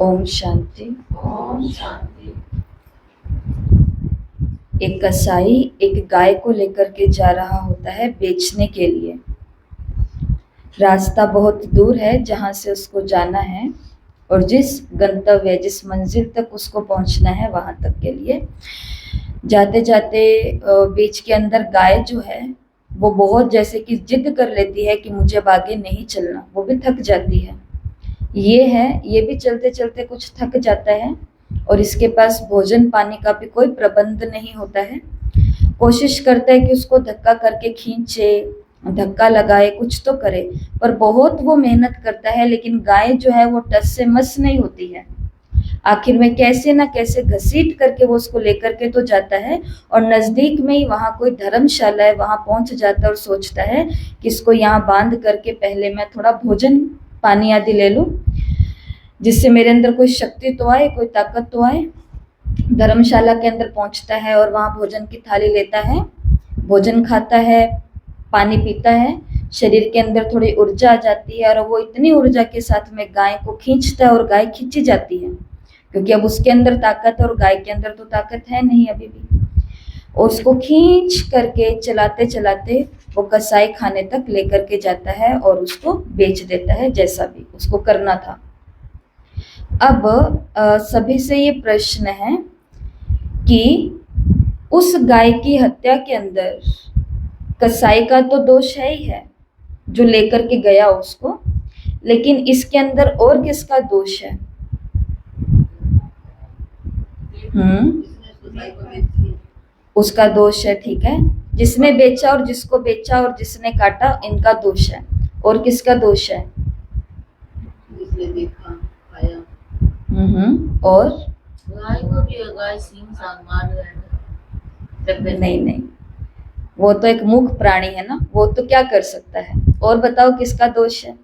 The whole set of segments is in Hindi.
ओम शांति। ओम शांति। एक कसाई एक गाय को लेकर के जा रहा होता है बेचने के लिए। रास्ता बहुत दूर है जहाँ से उसको जाना है और जिस गंतव्य जिस मंजिल तक उसको पहुँचना है वहाँ तक के लिए जाते जाते बीच के अंदर गाय जो है वो बहुत जैसे कि जिद कर लेती है कि मुझे अब आगे नहीं चलना, वो भी थक जाती है। ये भी चलते चलते कुछ थक जाता है और इसके पास भोजन पानी का भी कोई प्रबंध नहीं होता है। कोशिश करता है कि उसको धक्का करके खींचे, धक्का लगाए, कुछ तो करे, पर बहुत वो मेहनत करता है लेकिन गाय जो है वो टस से मस नहीं होती है। आखिर में कैसे ना कैसे घसीट करके वो उसको लेकर के तो जाता है और नजदीक में ही वहाँ कोई धर्मशाला है, वहाँ पहुंच जाता है और सोचता है कि इसको यहाँ बांध करके पहले मैं थोड़ा भोजन पानी आदि ले लूं, जिससे मेरे अंदर कोई शक्ति तो आए, कोई ताकत तो आए। धर्मशाला के अंदर पहुंचता है और वहाँ भोजन की थाली लेता है, भोजन खाता है, पानी पीता है, शरीर के अंदर थोड़ी ऊर्जा आ जाती है और वो इतनी ऊर्जा के साथ में गाय को खींचता है और गाय खींची जाती है, क्योंकि अब उसके अंदर ताकत है और गाय के अंदर तो ताकत है नहीं अभी भी। और उसको खींच करके चलाते चलाते वो कसाई खाने तक लेकर के जाता है और उसको बेच देता है, जैसा भी उसको करना था। अब सभी से ये प्रश्न है कि उस गाय की हत्या के अंदर कसाई का तो दोष है ही है जो लेकर के गया उसको, लेकिन इसके अंदर और किसका दोष है? उसका दोष है, ठीक है। जिसने बेचा और जिसको बेचा और जिसने काटा, इनका दोष है। और किसका दोष है? जिसने देखा खाया। और गाय को भी गाय सींग सांग मार रहा है। नहीं, वो तो एक मूक प्राणी है ना, वो तो क्या कर सकता है। और बताओ किसका दोष है?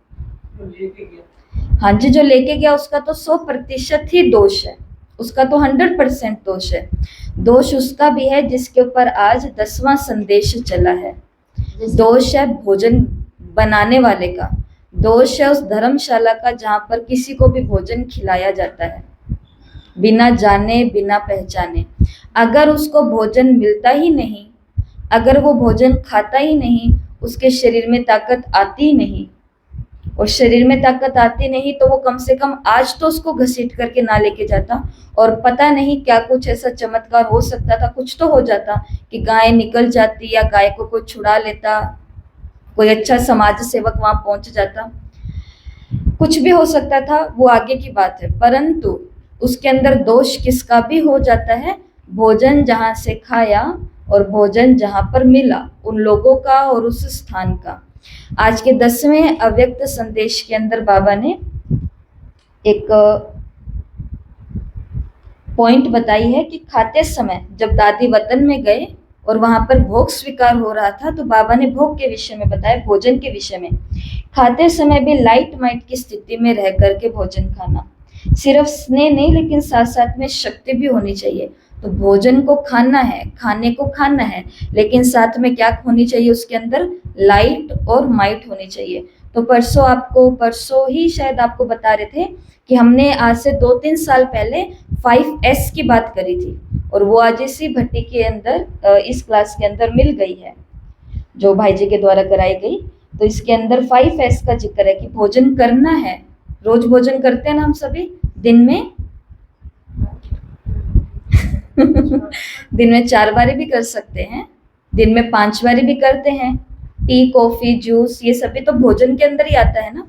हाँ जी, जो लेके गया उसका तो 100% ही दोष है, उसका तो 100% दोष है। दोष उसका भी है जिसके ऊपर आज 10वां संदेश चला है। दोष है भोजन बनाने वाले का, दोष है उस धर्मशाला का जहाँ पर किसी को भी भोजन खिलाया जाता है बिना जाने बिना पहचाने। अगर उसको भोजन मिलता ही नहीं, अगर वो भोजन खाता ही नहीं, उसके शरीर में ताकत आती नहीं, और शरीर में ताकत आती नहीं तो वो कम से कम आज तो उसको घसीट करके ना लेके जाता, और पता नहीं क्या कुछ ऐसा चमत्कार हो सकता था, कुछ तो हो जाता कि गाय निकल जाती या गाय को कोई छुड़ा लेता, कोई अच्छा समाज सेवक वहां पहुंच जाता, कुछ भी हो सकता था, वो आगे की बात है। परंतु उसके अंदर दोष किसका भी हो जाता है? भोजन जहां से खाया और भोजन जहां पर मिला, उन लोगों का और उस स्थान का। आज के 10वें अव्यक्त संदेश के अंदर बाबा ने एक पॉइंट बताई है कि खाते समय जब दादी वतन में गए और वहां पर भोग स्वीकार हो रहा था, तो बाबा ने भोग के विषय में बताया, भोजन के विषय में। खाते समय भी लाइट माइट की स्थिति में रह करके भोजन खाना, सिर्फ स्नेह नहीं लेकिन साथ साथ में शक्ति भी होनी चाहिए। तो भोजन को खाना है, खाने को खाना है, लेकिन साथ में क्या होनी चाहिए? उसके अंदर लाइट और माइट होनी चाहिए। तो परसों ही शायद आपको बता रहे थे कि हमने आज से 2-3 साल पहले 5S की बात करी थी, और वो आज इसी भट्टी के अंदर इस क्लास के अंदर मिल गई है, जो भाई जी के द्वारा कराई गई। तो इसके अंदर 5S का जिक्र है कि भोजन करना है। रोज भोजन करते हैं ना हम सभी, दिन में दिन में 4 बारी भी कर सकते हैं, दिन में 5 बारी भी करते हैं। टी, कॉफी, जूस, ये सभी तो भोजन के अंदर ही आता है ना।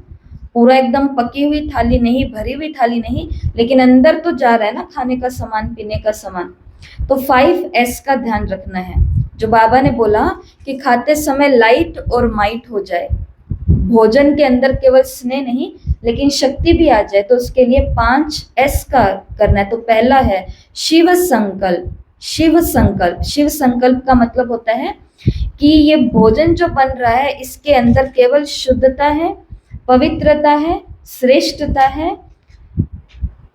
पूरा एकदम पकी हुई थाली नहीं, भरी हुई थाली नहीं, लेकिन अंदर तो जा रहा है ना खाने का सामान, पीने का सामान। तो 5S का ध्यान रखना है, जो बाबा ने बोला कि खाते समय लाइट और माइट हो जाए, भोजन के अंदर केवल स्नेह नहीं लेकिन शक्ति भी आ जाए। तो उसके लिए 5S का करना है। तो पहला है शिव संकल्प। शिव संकल्प, शिव संकल्प का मतलब होता है कि ये भोजन जो बन रहा है इसके अंदर केवल शुद्धता है, पवित्रता है, श्रेष्ठता है,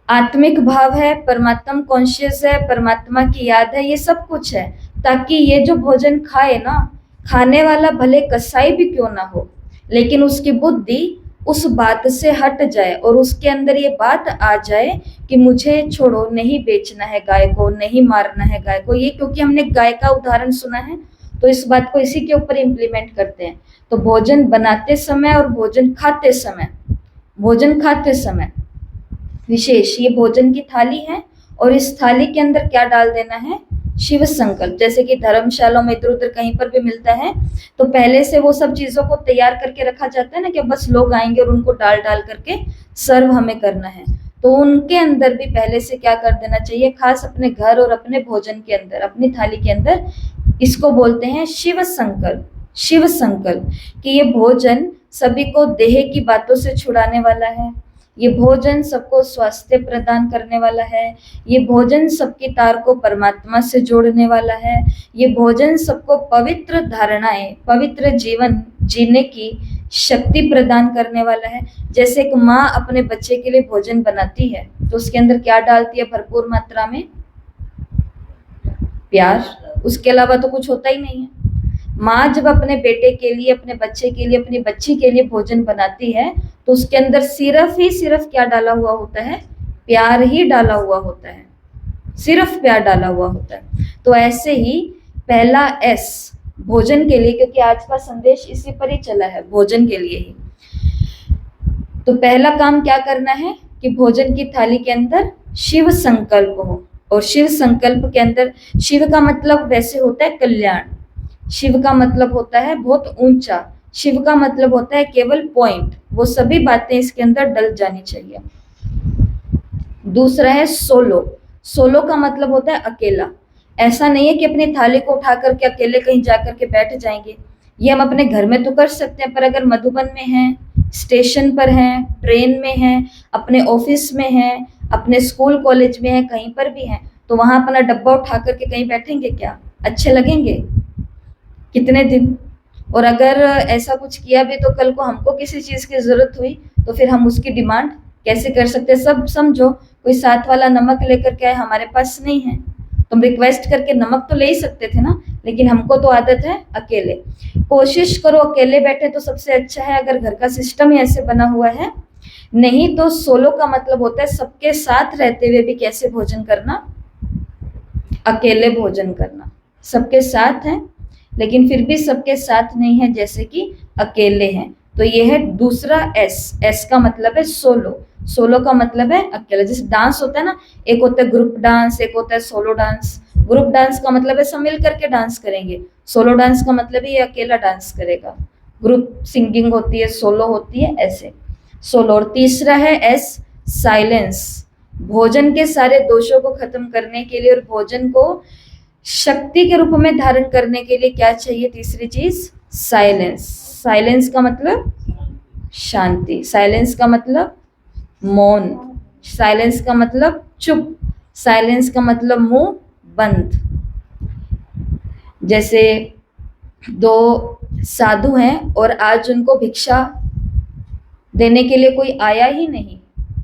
आत्मिक भाव है, परमात्मा कॉन्शियस है, परमात्मा की याद है, ये सब कुछ है, ताकि ये जो भोजन खाए ना, खाने वाला भले कसाई भी क्यों ना हो, लेकिन उसकी बुद्धि उस बात से हट जाए और उसके अंदर ये बात आ जाए कि मुझे छोड़ो, नहीं बेचना है गाय को, नहीं मारना है गाय को। ये क्योंकि हमने गाय का उदाहरण सुना है तो इस बात को इसी के ऊपर इम्प्लीमेंट करते हैं। तो भोजन बनाते समय और भोजन खाते समय विशेष ये भोजन की थाली है और इस थाली के अंदर क्या डाल देना है, शिव संकल्प। जैसे कि धर्मशालाओं में इधर उधर कहीं पर भी मिलता है तो पहले से वो सब चीजों को तैयार करके रखा जाता है ना, कि बस लोग आएंगे और उनको डाल डाल करके सर्व हमें करना है। तो उनके अंदर भी पहले से क्या कर देना चाहिए, खास अपने घर और अपने भोजन के अंदर, अपनी थाली के अंदर, इसको बोलते हैं शिव संकल्प। शिव संकल्प कि ये भोजन सभी को देह की बातों से छुड़ाने वाला है, ये भोजन सबको स्वास्थ्य प्रदान करने वाला है, ये भोजन सबकी तार को परमात्मा से जोड़ने वाला है, ये भोजन सबको पवित्र धारणाएं, पवित्र जीवन जीने की शक्ति प्रदान करने वाला है। जैसे एक माँ अपने बच्चे के लिए भोजन बनाती है तो उसके अंदर क्या डालती है, भरपूर मात्रा में प्यार, उसके अलावा तो कुछ होता ही नहीं है। माँ जब अपने बेटे के लिए, अपने बच्चे के लिए, अपनी बच्ची के लिए भोजन बनाती है तो उसके अंदर सिर्फ क्या डाला हुआ होता है, प्यार ही डाला हुआ होता है, सिर्फ प्यार डाला हुआ होता है। तो ऐसे ही पहला एस भोजन के लिए, क्योंकि आज का संदेश इसी पर ही चला है, भोजन के लिए ही। तो पहला काम क्या करना है कि भोजन की थाली के अंदर शिव संकल्प हो। और शिव संकल्प के अंदर, शिव का मतलब वैसे होता है कल्याण, शिव का मतलब होता है बहुत ऊंचा, शिव का मतलब होता है केवल पॉइंट, वो सभी बातें इसके अंदर डल जानी चाहिए। दूसरा है सोलो। सोलो का मतलब होता है अकेला। ऐसा नहीं है कि अपनी थाली को उठा करके अकेले कहीं जा करके बैठ जाएंगे, ये हम अपने घर में तो कर सकते हैं, पर अगर मधुबन में हैं, स्टेशन पर हैं, ट्रेन में हैं, अपने ऑफिस में हैं, अपने स्कूल कॉलेज में हैं, कहीं पर भी हैं, तो वहां अपना डब्बा उठा करके कहीं बैठेंगे क्या, अच्छे लगेंगे कितने दिन? और अगर ऐसा कुछ किया भी तो कल को हमको किसी चीज की जरूरत हुई तो फिर हम उसकी डिमांड कैसे कर सकते हैं? सब समझो, कोई साथ वाला नमक लेकर के आए, हमारे पास नहीं है, तुम रिक्वेस्ट करके नमक तो ले ही सकते थे ना, लेकिन हमको तो आदत है अकेले। कोशिश करो अकेले बैठे तो सबसे अच्छा है, अगर घर का सिस्टम ही ऐसे बना हुआ है। नहीं तो सोलो का मतलब होता है सबके साथ रहते हुए भी कैसे भोजन करना, अकेले भोजन करना। सबके साथ हैं लेकिन फिर भी सबके साथ नहीं है, जैसे कि अकेले हैं। तो ये है दूसरा एस। एस का मतलब है सोलो। सोलो का मतलब है अकेला। जैसे डांस होता है ना, एक होता है ग्रुप डांस, एक होता है सोलो डांस। ग्रुप डांस का मतलब है सब मिल करके डांस करेंगे, सोलो डांस का मतलब है ये अकेला डांस करेगा। ग्रुप सिंगिंग होती है, सोलो होती है, ऐसे सोलो। और तीसरा है एस, साइलेंस। भोजन के सारे दोषों को खत्म करने के लिए और भोजन को शक्ति के रूप में धारण करने के लिए क्या चाहिए? तीसरी चीज साइलेंस। साइलेंस का मतलब शांति, साइलेंस का मतलब मौन, साइलेंस का मतलब चुप, साइलेंस का मतलब मुंह बंद। जैसे दो साधु हैं और आज उनको भिक्षा देने के लिए कोई आया ही नहीं,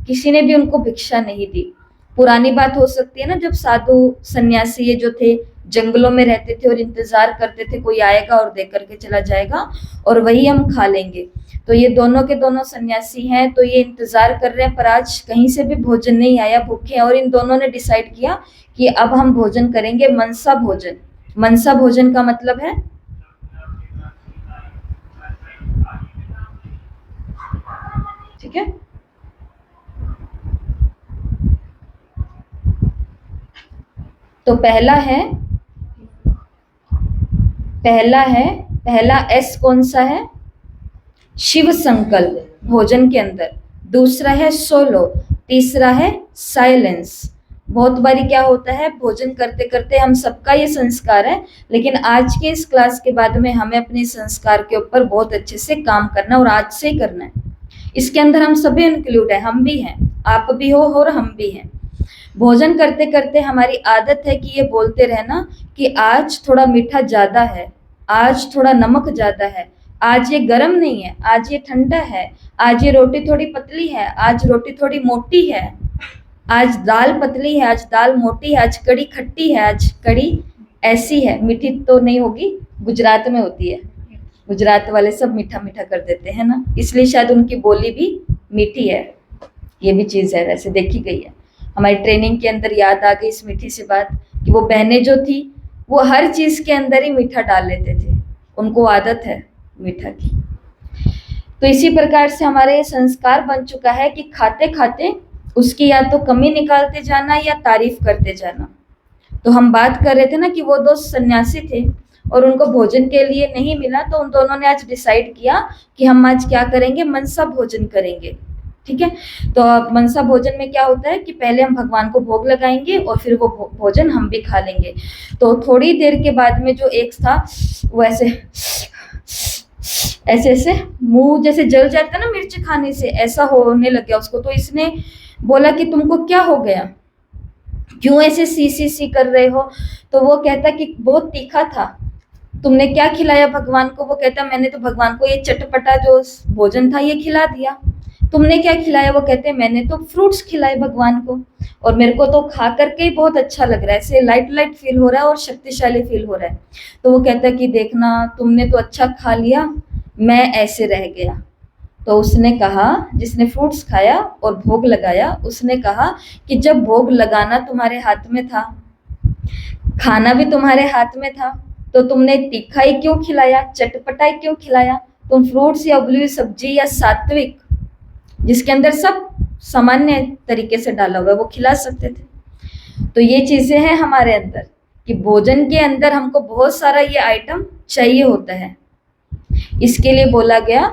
किसी ने भी उनको भिक्षा नहीं दी। पुरानी बात हो सकती है ना, जब साधु सन्यासी ये जो थे जंगलों में रहते थे और इंतजार करते थे कोई आएगा और दे करके चला जाएगा और वही हम खा लेंगे। तो ये दोनों के दोनों सन्यासी हैं, तो ये इंतजार कर रहे हैं, पर आज कहीं से भी भोजन नहीं आया, भूखे हैं। और इन दोनों ने डिसाइड किया कि अब हम भोजन करेंगे मनसा भोजन। मनसा भोजन का मतलब है ठीक है, तो पहला एस कौन सा है? शिव संकल्प भोजन के अंदर। दूसरा है सोलो, तीसरा है साइलेंस। बहुत बारी क्या होता है, भोजन करते करते हम सबका ये संस्कार है, लेकिन आज के इस क्लास के बाद में हमें अपने संस्कार के ऊपर बहुत अच्छे से काम करना और आज से ही करना है। इसके अंदर हम सभी इंक्लूड है, हम भी हैं, आप भी हो और हम भी हैं। भोजन करते करते हमारी आदत है कि ये बोलते रहना कि आज थोड़ा मीठा ज्यादा है, आज थोड़ा नमक ज्यादा है, आज ये गर्म नहीं है, आज ये ठंडा है, आज ये रोटी थोड़ी पतली है, आज रोटी थोड़ी मोटी है, आज दाल पतली है, आज दाल मोटी है, आज कड़ी खट्टी है, आज कड़ी ऐसी है। मीठी तो नहीं होगी, गुजरात में होती है, गुजरात वाले सब मीठा मीठा कर देते हैं ना, इसलिए शायद उनकी बोली भी मीठी है। ये भी चीज़ है, वैसे देखी गई है। हमारी ट्रेनिंग के अंदर याद आ गई इस मीठी सी बात कि वो बहनें जो थी वो हर चीज़ के अंदर ही मीठा डाल लेते थे, उनको आदत है मीठा की। तो इसी प्रकार से हमारे संस्कार बन चुका है कि खाते खाते उसकी या तो कमी निकालते जाना या तारीफ करते जाना। तो हम बात कर रहे थे ना कि वो दो सन्यासी थे और उनको भोजन के लिए नहीं मिला, तो उन दोनों ने आज डिसाइड किया कि हम आज क्या करेंगे, मनसा भोजन करेंगे। ठीक है, तो मनसा भोजन में क्या होता है कि पहले हम भगवान को भोग लगाएंगे और फिर वो भोजन हम भी खा लेंगे। तो थोड़ी देर के बाद में जो एक था वो ऐसे ऐसे ऐसे मुंह जैसे जल जाता है ना मिर्च खाने से, ऐसा होने लग गया उसको। तो इसने बोला कि तुमको क्या हो गया, क्यों ऐसे सी कर रहे हो? तो वो कहता कि बहुत तीखा था। तुमने क्या खिलाया भगवान को? वो कहता मैंने तो भगवान को ये चटपटा जो भोजन था ये खिला दिया। तुमने क्या खिलाया? वो कहते मैंने तो फ्रूट्स खिलाए भगवान को, और मेरे को तो खा करके ही बहुत अच्छा लग रहा है, ऐसे लाइट लाइट फील हो रहा है और शक्तिशाली फील हो रहा है। तो वो कहता कि देखना तुमने तो अच्छा खा लिया, मैं ऐसे रह गया। तो उसने कहा, जिसने फ्रूट्स खाया और भोग लगाया, उसने कहा कि जब भोग लगाना तुम्हारे हाथ में था, खाना भी तुम्हारे हाथ में था, तो तुमने तीखा ही क्यों खिलाया, चटपटा ही क्यों खिलाया? तुम फ्रूट्स या उबली हुई सब्जी या सात्विक जिसके अंदर सब सामान्य तरीके से डाला हुआ है वो खिला सकते थे। तो ये चीजें हैं हमारे अंदर कि भोजन के अंदर हमको बहुत सारा ये आइटम चाहिए होता है। इसके लिए बोला गया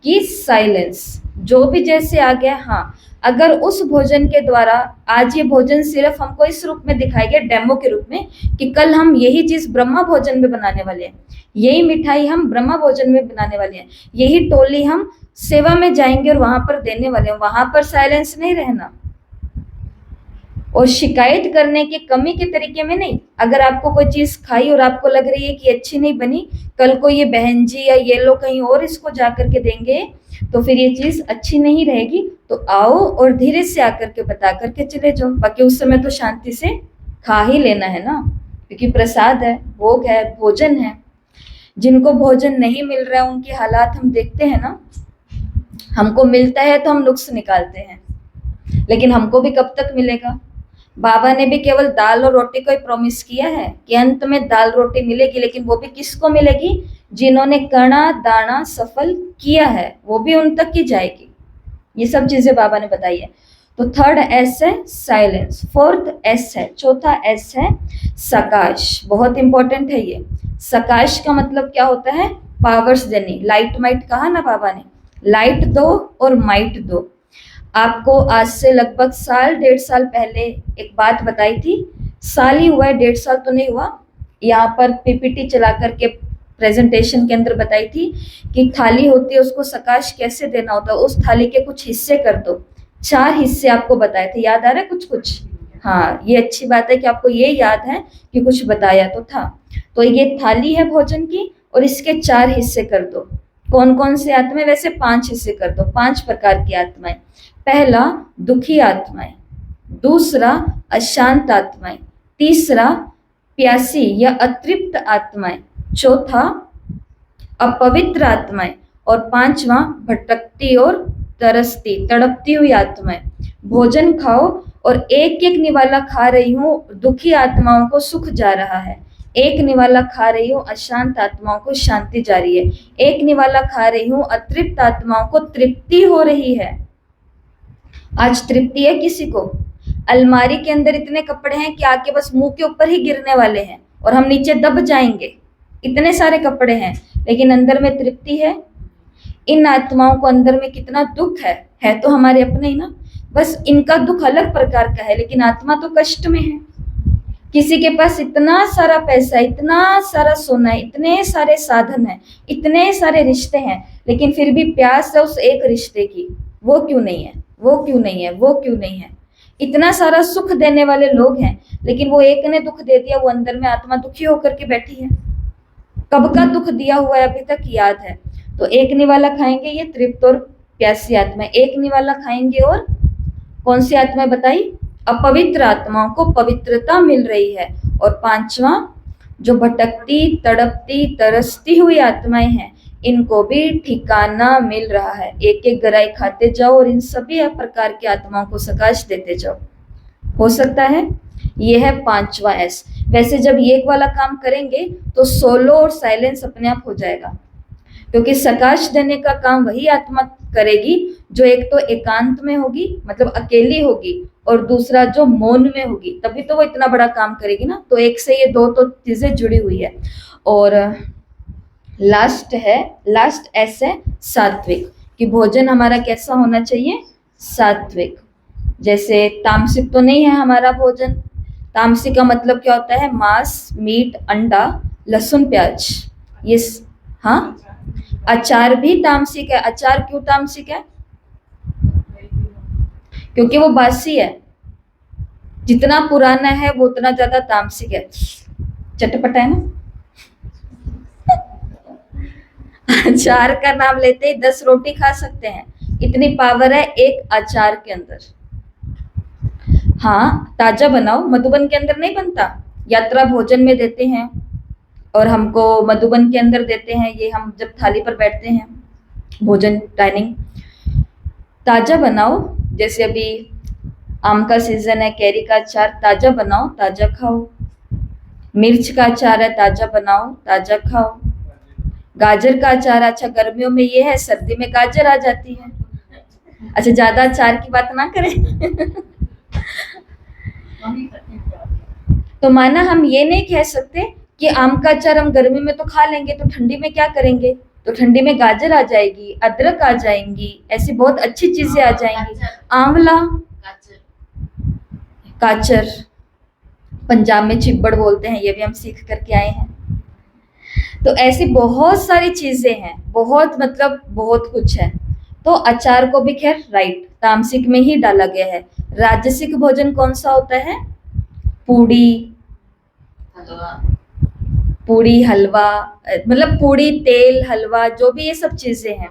कि साइलेंस, जो भी जैसे आ गया, हाँ अगर उस भोजन के द्वारा आज ये भोजन सिर्फ हमको इस रूप में दिखाई गया डेमो के रूप में कि कल हम यही चीज ब्रह्मा भोजन में बनाने वाले हैं, यही मिठाई हम ब्रह्मा भोजन में बनाने वाले हैं, यही टोली हम सेवा में जाएंगे और वहां पर देने वाले हैं, वहां पर साइलेंस नहीं रहना और शिकायत करने की कमी के तरीके में नहीं। अगर आपको कोई चीज खाई और आपको लग रही है कि अच्छी नहीं बनी, कल को ये बहन जी या ये लोग कहीं और इसको जा करके देंगे तो फिर ये चीज अच्छी नहीं रहेगी। तो आओ और धीरे से आकर के बता करके चले जाओ, बाकी उस समय तो शांति से खा ही लेना है ना, क्योंकि प्रसाद है, भोग है, भोजन है। जिनको भोजन नहीं मिल रहा है उनकी हालात हम देखते हैं ना, हमको मिलता है तो हम नुक्स निकालते हैं, लेकिन हमको भी कब तक मिलेगा? बाबा ने भी केवल दाल और रोटी को ही प्रॉमिस किया है कि अंत में दाल रोटी मिलेगी, लेकिन वो भी किसको मिलेगी? जिन्होंने कणा दाना सफल किया है, वो भी उन तक ही जाएगी। ये सब चीजें बाबा ने बताई है। तो थर्ड एस है साइलेंस, फोर्थ एस है, चौथा एस है सकाश। बहुत इंपॉर्टेंट है ये। सकाश का मतलब क्या होता है? पावर्स देनी। लाइट माइट कहा ना बाबा ने, लाइट दो और माइट दो। आपको आज से लगभग साल 1.5 साल पहले एक बात बताई थी, साल ही हुआ है, 1.5 साल तो नहीं हुआ। यहाँ पर पीपीटी चला करके प्रेजेंटेशन के अंदर बताई थी कि थाली होती है उसको सकाश कैसे देना होता है। उस थाली के कुछ हिस्से कर दो, 4 हिस्से आपको बताए थे, याद आ रहा है कुछ कुछ? हाँ, ये अच्छी बात है कि आपको ये याद है कि कुछ बताया तो था। तो ये थाली है भोजन की और इसके 4 हिस्से कर दो। कौन कौन से आत्माएं? वैसे 5 हिस्से कर दो, 5 प्रकार की आत्माएं। पहला दुखी आत्माएं, दूसरा अशांत आत्माएं, तीसरा प्यासी या अतृप्त आत्माएं, चौथा अपवित्र आत्माएं और 5वां भटकती और तरसती तड़पती हुई आत्माएं। भोजन खाओ और एक एक निवाला खा रही हूँ, दुखी आत्माओं को सुख जा रहा है। एक निवाला खा रही हूँ, अशांत आत्माओं को शांति जा रही है। एक निवाला खा रही हूँ, अतृप्त आत्माओं को तृप्ति हो रही है। आज तृप्ति है किसी को? अलमारी के अंदर इतने कपड़े हैं कि आके बस मुंह के ऊपर ही गिरने वाले हैं और हम नीचे दब जाएंगे, इतने सारे कपड़े हैं, लेकिन अंदर में तृप्ति है? इन आत्माओं को अंदर में कितना दुख है तो हमारे अपने ही ना, बस इनका दुख अलग प्रकार का है, लेकिन आत्मा तो कष्ट में है। किसी के पास इतना सारा पैसा, इतना सारा सोना है, इतने सारे साधन है, इतने सारे रिश्ते हैं, लेकिन फिर भी प्यास है उस एक रिश्ते की। वो क्यों नहीं है? वो क्यों नहीं है? वो क्यों नहीं है? इतना सारा सुख देने वाले लोग हैं, लेकिन वो एक ने दुख दे दिया, वो अंदर में आत्मा दुखी होकर के बैठी है। कब का दुख दिया हुआ है अभी तक याद है। तो एक निवाला खाएंगे ये तृप्त और प्यासी आत्मा, एक निवाला खाएंगे और कौन सी आत्मा बताई? अपवित्र आत्माओं को पवित्रता मिल रही है। और 5वां जो भटकती तड़पती तरसती हुई आत्माएं हैं, इनको भी ठिकाना मिल रहा है। एक एक गराई खाते जाओ और इन सभी प्रकार की आत्माओं को सकाश देते जाओ। हो सकता है? ये है 5वां एस। वैसे जब ये वाला काम करेंगे तो सोलो और साइलेंस अपने आप हो जाएगा, क्योंकि सकाश देने का काम वही आत्मा करेगी जो एक तो एकांत में होगी, मतलब अकेली होगी, और दूसरा जो मौन में होगी, तभी तो वो इतना बड़ा काम करेगी ना। तो एक से ये दो तो चीजें जुड़ी हुई है। और लास्ट एस है सात्विक, कि भोजन हमारा कैसा होना चाहिए? सात्विक। जैसे तामसिक तो नहीं है हमारा भोजन। तामसिक का मतलब क्या होता है? मांस, मीट, अंडा, लहसुन, प्याज। ये हाँ, अचार भी तामसिक है। अचार क्यों तामसिक है? क्योंकि वो बासी है। जितना पुराना है वो उतना ज्यादा तामसिक है। चटपटा है ना। अचार का नाम लेते ही 10 रोटी खा सकते हैं, इतनी पावर है एक अचार के अंदर। हाँ, ताजा बनाओ। मधुबन के अंदर नहीं बनता, यात्रा भोजन में देते हैं और हमको मधुबन के अंदर देते हैं। ये हम जब थाली पर बैठते हैं, भोजन डाइनिंग, ताजा बनाओ। जैसे अभी आम का सीजन है, कैरी का अचार ताजा बनाओ, ताजा खाओ। मिर्च का अचार है, ताजा बनाओ, ताजा खाओ। गाजर का अचार, अच्छा गर्मियों में ये है, सर्दी में गाजर आ जाती है। अच्छा, ज्यादा अचार की बात ना करें। तो माना हम ये नहीं कह सकते कि आम का अचार हम गर्मी में तो खा लेंगे, तो ठंडी में क्या करेंगे? तो ठंडी में गाजर आ जाएगी, अदरक आ जाएंगी, ऐसी बहुत अच्छी चीजें आ जाएंगी। आंवला, काचर, पंजाब में चिब्बड़ बोलते हैं, ये भी हम सीख करके आए हैं। तो ऐसी बहुत सारी चीजें हैं, बहुत मतलब बहुत कुछ है। तो अचार को भी खैर राइट तामसिक में ही डाला गया है। राजसिक भोजन कौन सा होता है? पूड़ी, हलवा, मतलब पूड़ी, तेल, हलवा, जो भी ये सब चीजें हैं।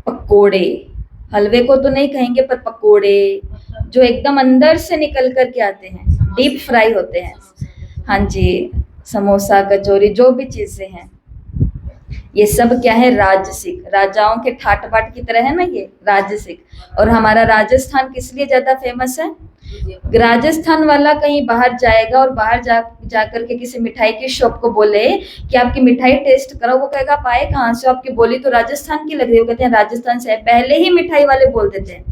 पकोड़े, हलवे को तो नहीं कहेंगे, पर पकोड़े जो एकदम अंदर से निकल कर के आते हैं, डीप फ्राई होते हैं। हाँ जी, समोसा, कचौरी, जो भी चीजें हैं, ये सब क्या है? राजसिक। राजाओं के ठाट बाट की तरह है ना ये राजसिक। और हमारा राजस्थान किस लिए ज्यादा फेमस है? राजस्थान वाला कहीं बाहर जाएगा और बाहर जा करके किसी मिठाई की शॉप को बोले कि आपकी मिठाई टेस्ट करो, वो कहेगा आप आए कहाँ से? आपकी बोली तो राजस्थान की लग रही है। वो कहते हैं राजस्थान से आए। पहले ही मिठाई वाले बोल देते हैं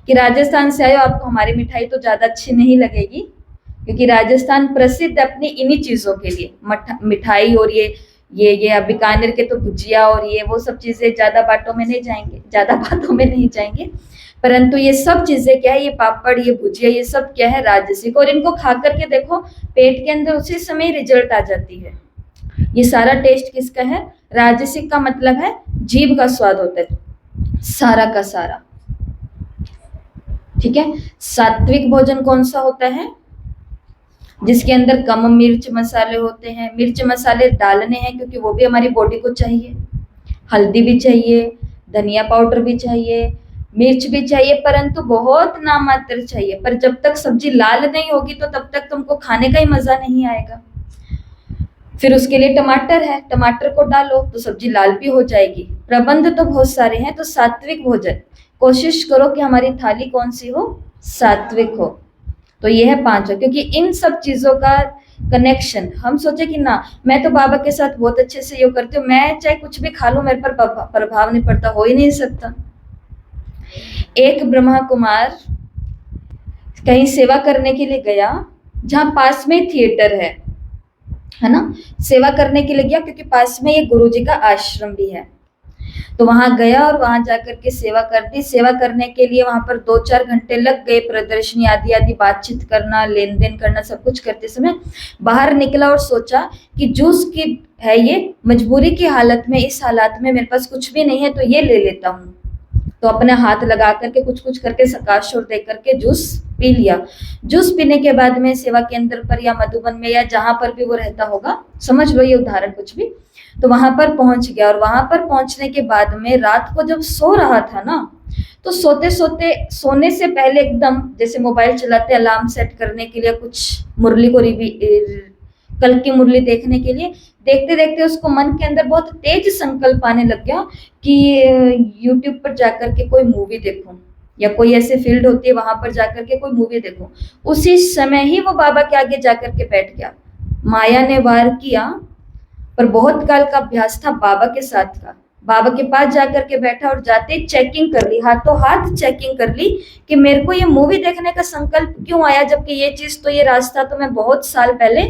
कि राजस्थान से आए हो, आपको हमारी मिठाई तो ज्यादा अच्छी नहीं लगेगी, क्योंकि राजस्थान प्रसिद्ध अपनी इन्हीं चीजों के लिए, मिठाई। और ये बीकानेर के तो भुजिया और ये वो सब चीजें ज्यादा बातों में नहीं जाएंगे, परंतु ये सब चीजें क्या है? ये पापड़, ये भुजिया, ये सब क्या है? राजसिक। और इनको खा करके देखो, पेट के अंदर उसी समय रिजल्ट आ जाती है। ये सारा टेस्ट किसका है? राजसिक का मतलब है जीभ का स्वाद होता है सारा का सारा। ठीक है। सात्विक भोजन कौन सा होता है? जिसके अंदर कम मिर्च मसाले होते हैं। मिर्च मसाले डालने हैं क्योंकि वो भी हमारी बॉडी को चाहिए। हल्दी भी चाहिए, धनिया पाउडर भी चाहिए, मिर्च भी चाहिए, परंतु बहुत नामात्र चाहिए। पर जब तक सब्जी लाल नहीं होगी तो तब तक तुमको खाने का ही मजा नहीं आएगा। फिर उसके लिए टमाटर है, टमाटर को डालो तो सब्जी लाल भी हो जाएगी। प्रबंध तो बहुत सारे हैं। तो सात्विक भोजन, कोशिश करो कि हमारी थाली कौन सी हो? सात्विक हो। तो ये है 5, क्योंकि इन सब चीजों का कनेक्शन हम सोचे कि ना मैं तो बाबा के साथ बहुत अच्छे से योग करती हूँ, मैं चाहे कुछ भी खा लूं मेरे पर प्रभाव नहीं पड़ता, हो ही नहीं सकता। एक ब्रह्मा कुमार कहीं सेवा करने के लिए गया, जहां पास में थिएटर है ना, सेवा करने के लिए गया क्योंकि पास में ये गुरुजी का आश्रम भी है। तो वहां गया और वहां जाकर के सेवा कर दी। सेवा करने के लिए वहां पर 2-4 घंटे लग गए, प्रदर्शनी आदि आदि, बातचीत करना, लेन देन करना, सब कुछ करते समय बाहर निकला और सोचा कि जूस की है ये, मजबूरी की हालत में, इस हालात में मेरे पास कुछ भी नहीं है तो ये ले लेता हूँ। तो अपने हाथ लगा करके कुछ कुछ करके सकाशोर दे करके जूस पी लिया। जूस पीने के बाद में सेवा केंद्र पर या मधुबन में या जहां पर भी वो रहता होगा, समझ लो ये उदाहरण कुछ भी, तो वहां पर पहुंच गया। और वहां पर पहुंचने के बाद में रात को जब सो रहा था ना, तो सोने से पहले एकदम जैसे मोबाइल चलाते अलार्म सेट करने के लिए, कुछ मुरली को कल की मुरली देखने के लिए, देखते देखते उसको मन के अंदर बहुत तेज संकल्प आने लग गया कि यूट्यूब पर जाकर के कोई मूवी देखूं, या कोई ऐसे फील्ड होती है वहां पर जाकर के कोई मूवी देखूं। उसी समय ही वो बाबा के आगे जाकर के बैठ गया। माया ने वार किया, पर बहुत काल का अभ्यास था बाबा के साथ का। बाबा के पास जाकर के बैठा और जाते ही चेकिंग कर ली, हाथों हाथ चेकिंग कर ली कि मेरे को ये मूवी देखने का संकल्प क्यों आया, जबकि ये चीज तो, ये रास्ता तो मैं बहुत साल पहले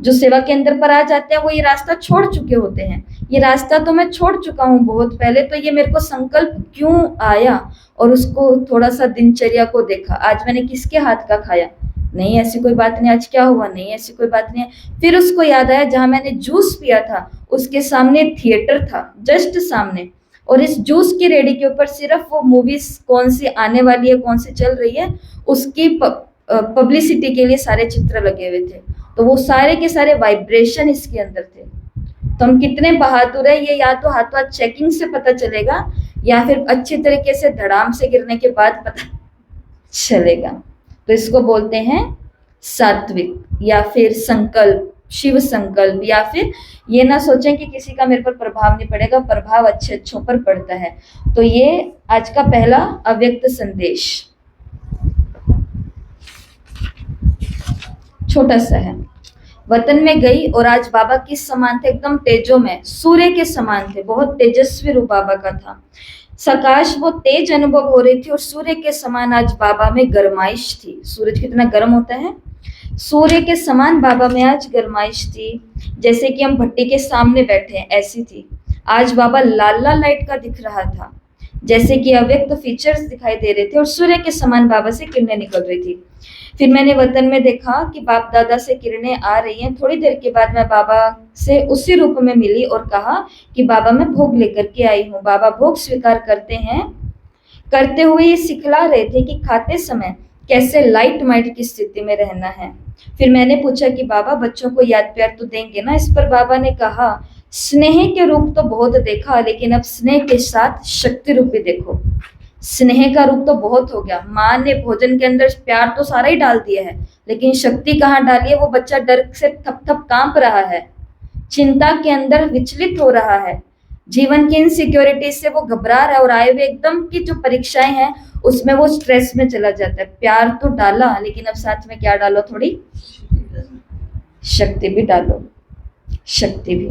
जो सेवा केंद्र पर आ जाते हैं वो ये रास्ता छोड़ चुके होते हैं। ये रास्ता तो मैं छोड़ चुका हूँ बहुत पहले, तो ये मेरे को संकल्प क्यों आया। और उसको थोड़ा सा दिनचर्या को देखा, आज मैंने किसके हाथ का खाया, नहीं ऐसी कोई बात नहीं, आज क्या हुआ, नहीं ऐसी कोई बात नहीं है। फिर उसको याद आया जहां मैंने जूस पिया था उसके सामने थिएटर था, जस्ट सामने, और इस जूस की रेडी के ऊपर सिर्फ वो मूवीज कौन सी आने वाली है, कौन सी चल रही है, उसकी पब्लिसिटी के लिए सारे चित्र लगे हुए थे। तो वो सारे के सारे वाइब्रेशन इसके अंदर थे। तो हम कितने बहादुर है, ये या तो हाथों हाथ चेकिंग से पता चलेगा, या फिर अच्छी तरीके से धड़ाम से गिरने के बाद पता चलेगा। तो इसको बोलते हैं सात्विक, या फिर संकल्प, शिव संकल्प। या फिर ये ना सोचें कि किसी का मेरे पर प्रभाव नहीं पड़ेगा, प्रभाव अच्छे अच्छों पर पड़ता है। तो ये आज का पहला अव्यक्त संदेश छोटा सा है। वतन में गई और आज बाबा किस समान थे, एकदम तेजो में, सूर्य के समान थे, बहुत तेजस्वी रूप बाबा का था। सकाश वो तेज अनुभव हो रही थी, और सूर्य के समान आज बाबा में गरमाइश थी। सूरज कितना गर्म होता है, सूर्य के समान बाबा में आज गरमाइश थी। जैसे कि हम भट्टी के सामने बैठे हैं ऐसी थी। आज बाबा लाल लाल लाइट का दिख रहा था, जैसे कि अव्यक्त फीचर्स दिखाई दे रहे थे, और सूर्य के समान बाबा से किरणें निकल रही थी। फिर मैंने वतन में देखा कि बाप दादा से किरणें आ रही हैं। थोड़ी देर के बाद मैं बाबा से उसी रूप में मिली और कहा कि बाबा मैं भोग लेकर के आई हूँ। बाबा भोग स्वीकार करते हैं, करते हुए ये सिखला रहे थे कि खाते समय कैसे लाइट माइट की स्थिति में रहना है। फिर मैंने पूछा कि बाबा बच्चों को याद प्यार तो देंगे ना। इस पर बाबा ने कहा स्नेह के रूप तो बहुत देखा, लेकिन अब स्नेह के साथ शक्ति रूप भी देखो। स्नेह का रूप तो बहुत हो गया, माँ ने भोजन के अंदर प्यार तो सारा ही डाल दिया है, लेकिन शक्ति कहाँ डाली है। वो बच्चा डर से थप थप कांप रहा है, चिंता के अंदर विचलित हो रहा है, जीवन की इनसिक्योरिटी से वो घबरा रहा है, और आए हुए एकदम की जो परीक्षाएं हैं उसमें वो स्ट्रेस में चला जाता है। प्यार तो डाला, लेकिन अब साथ में क्या डालो, थोड़ी शक्ति भी डालो, शक्ति भी।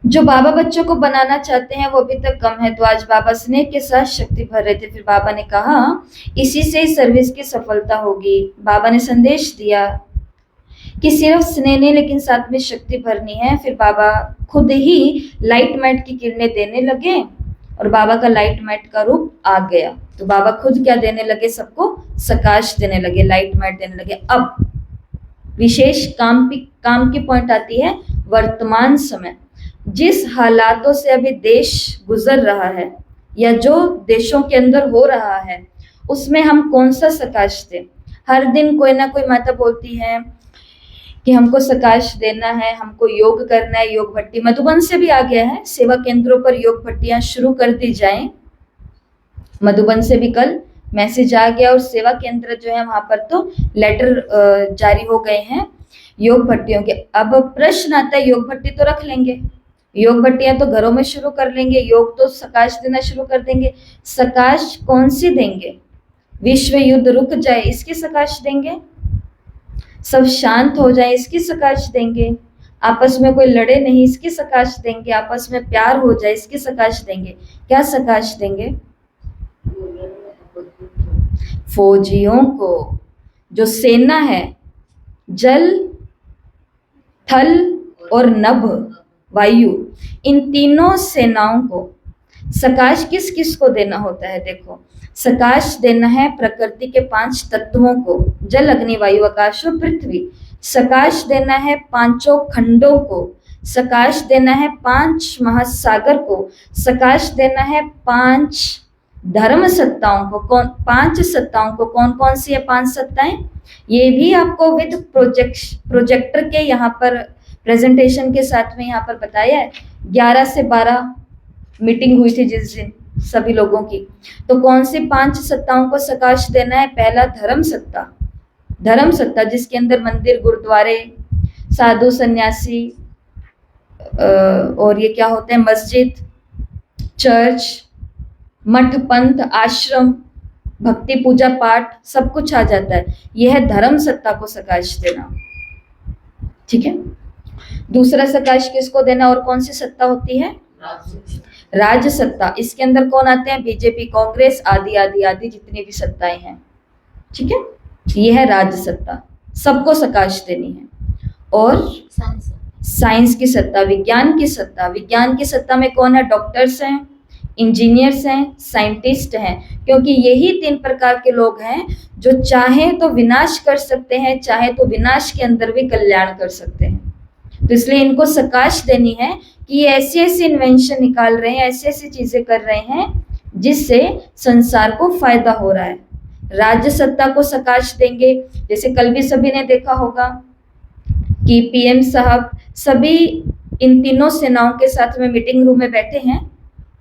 जो बाबा बच्चों को बनाना चाहते हैं वो अभी तक कम है, तो आज बाबा स्नेह के साथ शक्ति भर रहे थे। फिर बाबा ने कहा इसी से ही सर्विस की सफलता होगी। बाबा ने संदेश दिया कि सिर्फ स्नेह नहीं, लेकिन साथ में शक्ति भरनी है। फिर बाबा खुद ही लाइट मैट की किरणें देने लगे, और बाबा का लाइट मैट का रूप आ गया। तो बाबा खुद क्या देने लगे, सबको सकाश देने लगे, लाइट मैट देने लगे। अब विशेष काम की पॉइंट आती है, वर्तमान समय जिस हालातों से अभी देश गुजर रहा है, या जो देशों के अंदर हो रहा है, उसमें हम कौन सा सकाश दें। हर दिन कोई ना कोई माता बोलती है कि हमको सकाश देना है, हमको योग करना है। योग भट्टी मधुबन से भी आ गया है, सेवा केंद्रों पर योग भट्टियां शुरू कर दी जाएं। मधुबन से भी कल मैसेज आ गया, और सेवा केंद्र जो है वहां पर तो लेटर जारी हो गए हैं योग भट्टियों के। अब प्रश्न आता है, योग भट्टी तो रख लेंगे, योग भट्टियां तो घरों में शुरू कर लेंगे, योग तो सकाश देना शुरू कर देंगे। सकाश कौन सी देंगे, विश्व युद्ध रुक जाए इसकी सकाश देंगे, सब शांत हो जाए इसकी सकाश देंगे, आपस में कोई लड़े नहीं इसकी सकाश देंगे, आपस में प्यार हो जाए इसकी सकाश देंगे। क्या सकाश देंगे? फौजियों को, जो सेना है, जल थल और नभ वायु, इन तीनों सेनाओं को सकाश किस किस को देना होता है। देखो, सकाश देना है प्रकृति के 5 तत्वों को, जल अग्नि वायु आकाश और पृथ्वी। सकाश देना है 5 खंडों को, सकाश देना है 5 महासागर को, सकाश देना है 5 धर्म सत्ताओं को। कौन 5 सत्ताओं को, कौन कौन सी है 5 सत्ताएं, ये भी आपको विद प्रोजेक्टर के यहाँ पर प्रेजेंटेशन के साथ में यहाँ पर बताया है। 11 से 12 मीटिंग हुई थी जिस दिन सभी लोगों की। तो कौन सी 5 सत्ताओं को सकाश देना है? पहला धर्म सत्ता, धर्म सत्ता जिसके अंदर मंदिर, गुरुद्वारे, साधु, सन्यासी और ये क्या होते हैं, मस्जिद, चर्च, मठ, पंथ, आश्रम, भक्ति, पूजा पाठ, सब कुछ आ जाता है। यह है धर्म सत्ता को सकाश देना। ठीक है। दूसरा सकाश किसको देना और कौन सी सत्ता होती है? राज सत्ता। इसके अंदर कौन आते हैं? बीजेपी, कांग्रेस आदि आदि आदि जितनी भी सत्ताएं हैं। ठीक है। यह है राज सत्ता, सबको सकाश देनी है। और साइंस की सत्ता, विज्ञान की सत्ता। विज्ञान की सत्ता में कौन है? डॉक्टर्स हैं, इंजीनियर्स हैं, साइंटिस्ट हैं, क्योंकि यही 3 प्रकार के लोग हैं जो चाहे तो विनाश कर सकते हैं, चाहे तो विनाश के अंदर भी कल्याण कर सकते हैं। तो इसलिए इनको सकाश देनी है कि ये ऐसी ऐसी इन्वेंशन निकाल रहे हैं, ऐसी ऐसी चीजें कर रहे हैं जिससे संसार को फायदा हो रहा है। राज्य सत्ता को सकाश देंगे। जैसे कल भी सभी ने देखा होगा कि पीएम साहब सभी इन तीनों सेनाओं के साथ में मीटिंग रूम में बैठे हैं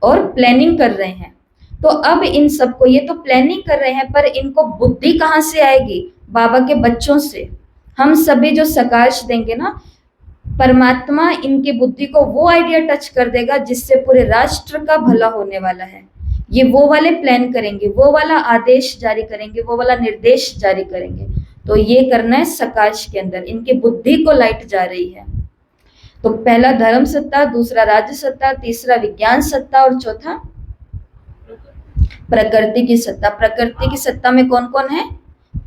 और प्लानिंग कर रहे हैं। तो अब इन सबको, ये तो प्लानिंग कर रहे हैं, पर इनको बुद्धि कहाँ से आएगी? बाबा के बच्चों से। हम सभी जो सकाश देंगे ना, परमात्मा इनकी बुद्धि को वो आइडिया टच कर देगा जिससे पूरे राष्ट्र का भला होने वाला है। ये वो वाले प्लान करेंगे, वो वाला आदेश जारी करेंगे, वो वाला निर्देश जारी करेंगे। तो ये करना है सकाश के अंदर, इनकी बुद्धि को लाइट जा रही है। तो पहला धर्म सत्ता, दूसरा राज्य सत्ता, तीसरा विज्ञान सत्ता और चौथा प्रकृति की सत्ता। प्रकृति की सत्ता में कौन कौन है?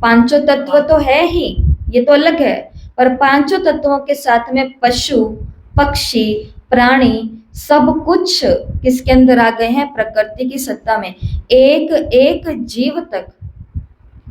पांचों तत्व तो है ही, ये तो अलग है, पर पांचों तत्वों के साथ में पशु, पक्षी, प्राणी, सब कुछ किसके अंदर आ गए हैं? प्रकृति की सत्ता में। एक एक जीव तक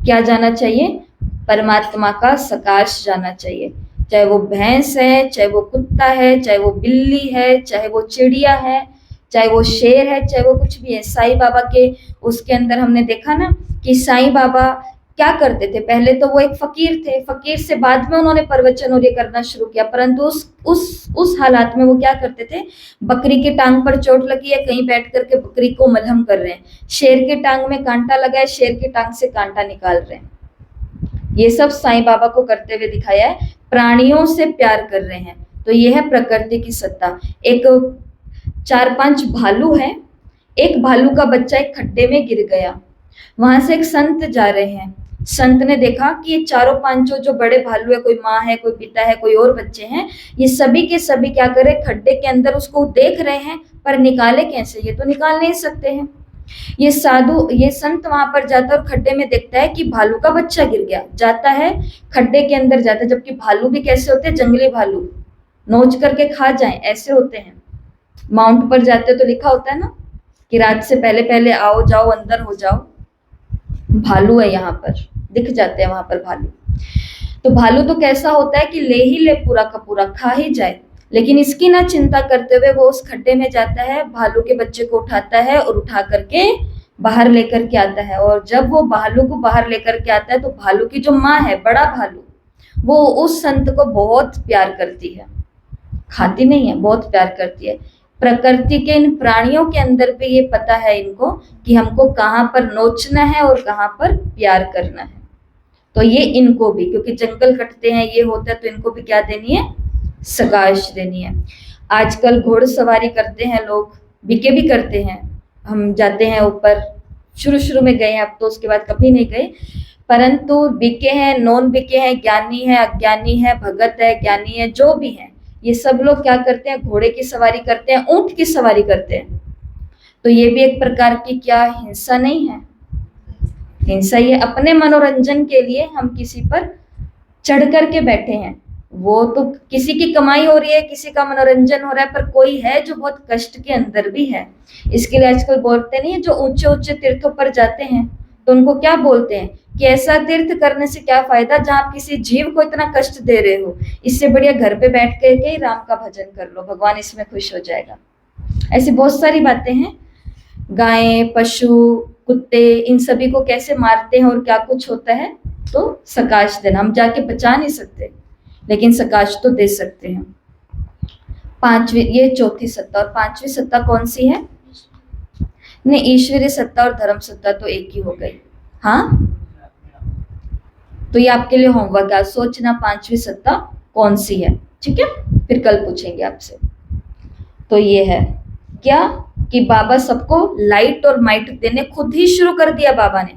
क्या जाना चाहिए? परमात्मा का सकाश जाना चाहिए। चाहे वो भैंस है, चाहे वो कुत्ता है, चाहे वो बिल्ली है, चाहे वो चिड़िया है, चाहे वो शेर है, चाहे वो कुछ भी है। साईं बाबा के उसके अंदर हमने देखा ना कि साईं बाबा क्या करते थे। पहले तो वो एक फकीर थे, फकीर से बाद में उन्होंने प्रवचन और ये करना शुरू किया, परंतु उस हालात में वो क्या करते थे? बकरी की टांग पर चोट लगी है, कहीं बैठ करके बकरी को मलहम कर रहे हैं। शेर की टांग में कांटा लगा है, शेर की टांग से कांटा निकाल रहे हैं। ये सब साईं बाबा को करते हुए दिखाया है। प्राणियों से प्यार कर रहे हैं। तो ये है प्रकृति की सत्ता। एक 4-5 भालू है, एक भालू का बच्चा एक खड्डे में गिर गया। वहां से एक संत जा रहे हैं। संत ने देखा कि ये चारों पांचों जो बड़े भालू है, कोई माँ है, कोई पिता है, कोई और बच्चे हैं, ये सभी के सभी क्या करे? खड्डे के अंदर उसको देख रहे हैं, पर निकाले कैसे? ये तो निकाल नहीं सकते हैं। ये संत वहां पर जाता है और खड्डे में देखता है कि भालू का बच्चा गिर गया। जाता है खड्डे के अंदर जाता है, जबकि भालू भी कैसे होते हैं? जंगली भालू, नोच करके खा जाएं ऐसे होते हैं। माउंट पर जाते तो लिखा होता है ना कि रात से पहले पहले आओ जाओ, अंदर हो जाओ। भालू है यहाँ पर, दिख जाते हैं वहां पर भालू। तो भालू तो कैसा होता है कि ले ही ले, पूरा का पूरा खा ही जाए, लेकिन इसकी ना चिंता करते हुए वो उस खड्डे में जाता है, भालू के बच्चे को उठाता है और उठा करके बाहर लेकर के आता है। और जब वो भालू को बाहर लेकर के आता है तो भालू की जो माँ है, बड़ा भालू, वो उस संत को बहुत प्यार करती है, खाती नहीं है, बहुत प्यार करती है। प्रकृति के इन प्राणियों के अंदर भी ये पता है इनको कि हमको कहाँ पर नोचना है और कहाँ पर प्यार करना है। तो ये इनको भी, क्योंकि जंगल कटते हैं, ये होता है, तो इनको भी क्या देनी है? सकाश देनी है। आजकल घोड़सवारी करते हैं लोग, बीके भी करते हैं। हम जाते हैं ऊपर, शुरू में गए हैं, अब तो उसके बाद कभी नहीं गए, परंतु बीके हैं, नॉन बीके हैं, ज्ञानी है, अज्ञानी है, भगत है, ज्ञानी है, जो भी है, ये सब लोग क्या करते हैं? घोड़े की सवारी करते हैं, ऊंट की सवारी करते हैं। तो ये भी एक प्रकार की क्या हिंसा नहीं है? हिंसा। ये अपने मनोरंजन के लिए हम किसी पर चढ़ करके बैठे हैं। वो तो किसी की कमाई हो रही है, किसी का मनोरंजन हो रहा है, पर कोई है जो बहुत कष्ट के अंदर भी है। इसके लिए आजकल बोलते नहीं है, जो ऊंचे ऊंचे तीर्थों पर जाते हैं तो उनको क्या बोलते हैं कि ऐसा तीर्थ करने से क्या फायदा जहां आप किसी जीव को इतना कष्ट दे रहे हो, इससे बढ़िया घर पे बैठ के राम का भजन कर लो, भगवान इसमें खुश हो जाएगा। ऐसी बहुत सारी बातें हैं। गायें, पशु, कुत्ते, इन सभी को कैसे मारते हैं और क्या कुछ होता है। तो सकाश देना, हम जाके बचा नहीं सकते, लेकिन सकाश तो दे सकते हैं। पांचवी, ये चौथी सत्ता। और पांचवी सत्ता कौन सी है? नहीं, ईश्वरीय सत्ता और धर्म सत्ता तो एक ही हो गई। हाँ, तो ये आपके लिए होमवर्क है, सोचना 5वीं सत्ता कौन सी है, ठीक है, फिर कल पूछेंगे आपसे। तो ये है क्या कि बाबा सबको लाइट और माइट देने खुद ही शुरू कर दिया, बाबा ने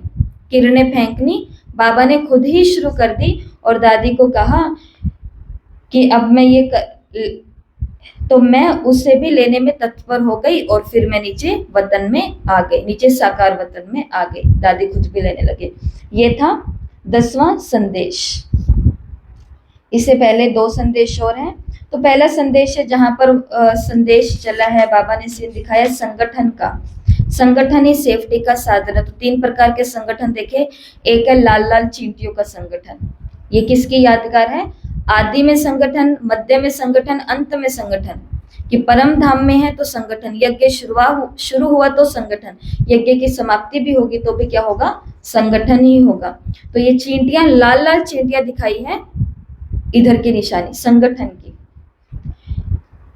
किरणें फेंकनी बाबा ने खुद ही शुरू कर दी, और दादी को कहा कि अब मैं ये तो मैं उसे भी लेने में तत्पर हो गई, और फिर मैं नीचे वतन में आ गई, नीचे साकार वतन में आ गई, दादी खुद भी लेने लगे। ये था 10वां संदेश। इससे पहले 2 संदेश और हैं। तो पहला संदेश है जहां पर संदेश चला है, बाबा ने सीन दिखाया संगठन का। संगठन ही सेफ्टी का साधन है। तो 3 प्रकार के संगठन देखे। एक है लाल लाल चींटियों का संगठन, ये किसकी यादगार है? आदि में संगठन, मध्य में संगठन, अंत में संगठन। कि परम धाम में है तो संगठन, यज्ञ शुरू हुआ तो संगठन, यज्ञ की समाप्ति भी होगी तो भी क्या होगा? संगठन ही होगा। तो ये चींटियां, लाल लाल चींटियां दिखाई है इधर की निशानी संगठन की।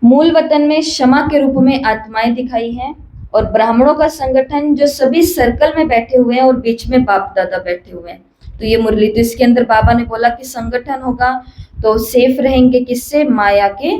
मूल वतन में क्षमा के रूप में आत्माएं दिखाई हैं, और ब्राह्मणों का संगठन जो सभी सर्कल में बैठे हुए हैं और बीच में बाप दादा बैठे हुए हैं। तो ये मुरली, तो इसके अंदर बाबा ने बोला कि संगठन होगा तो सेफ रहेंगे किससे? माया के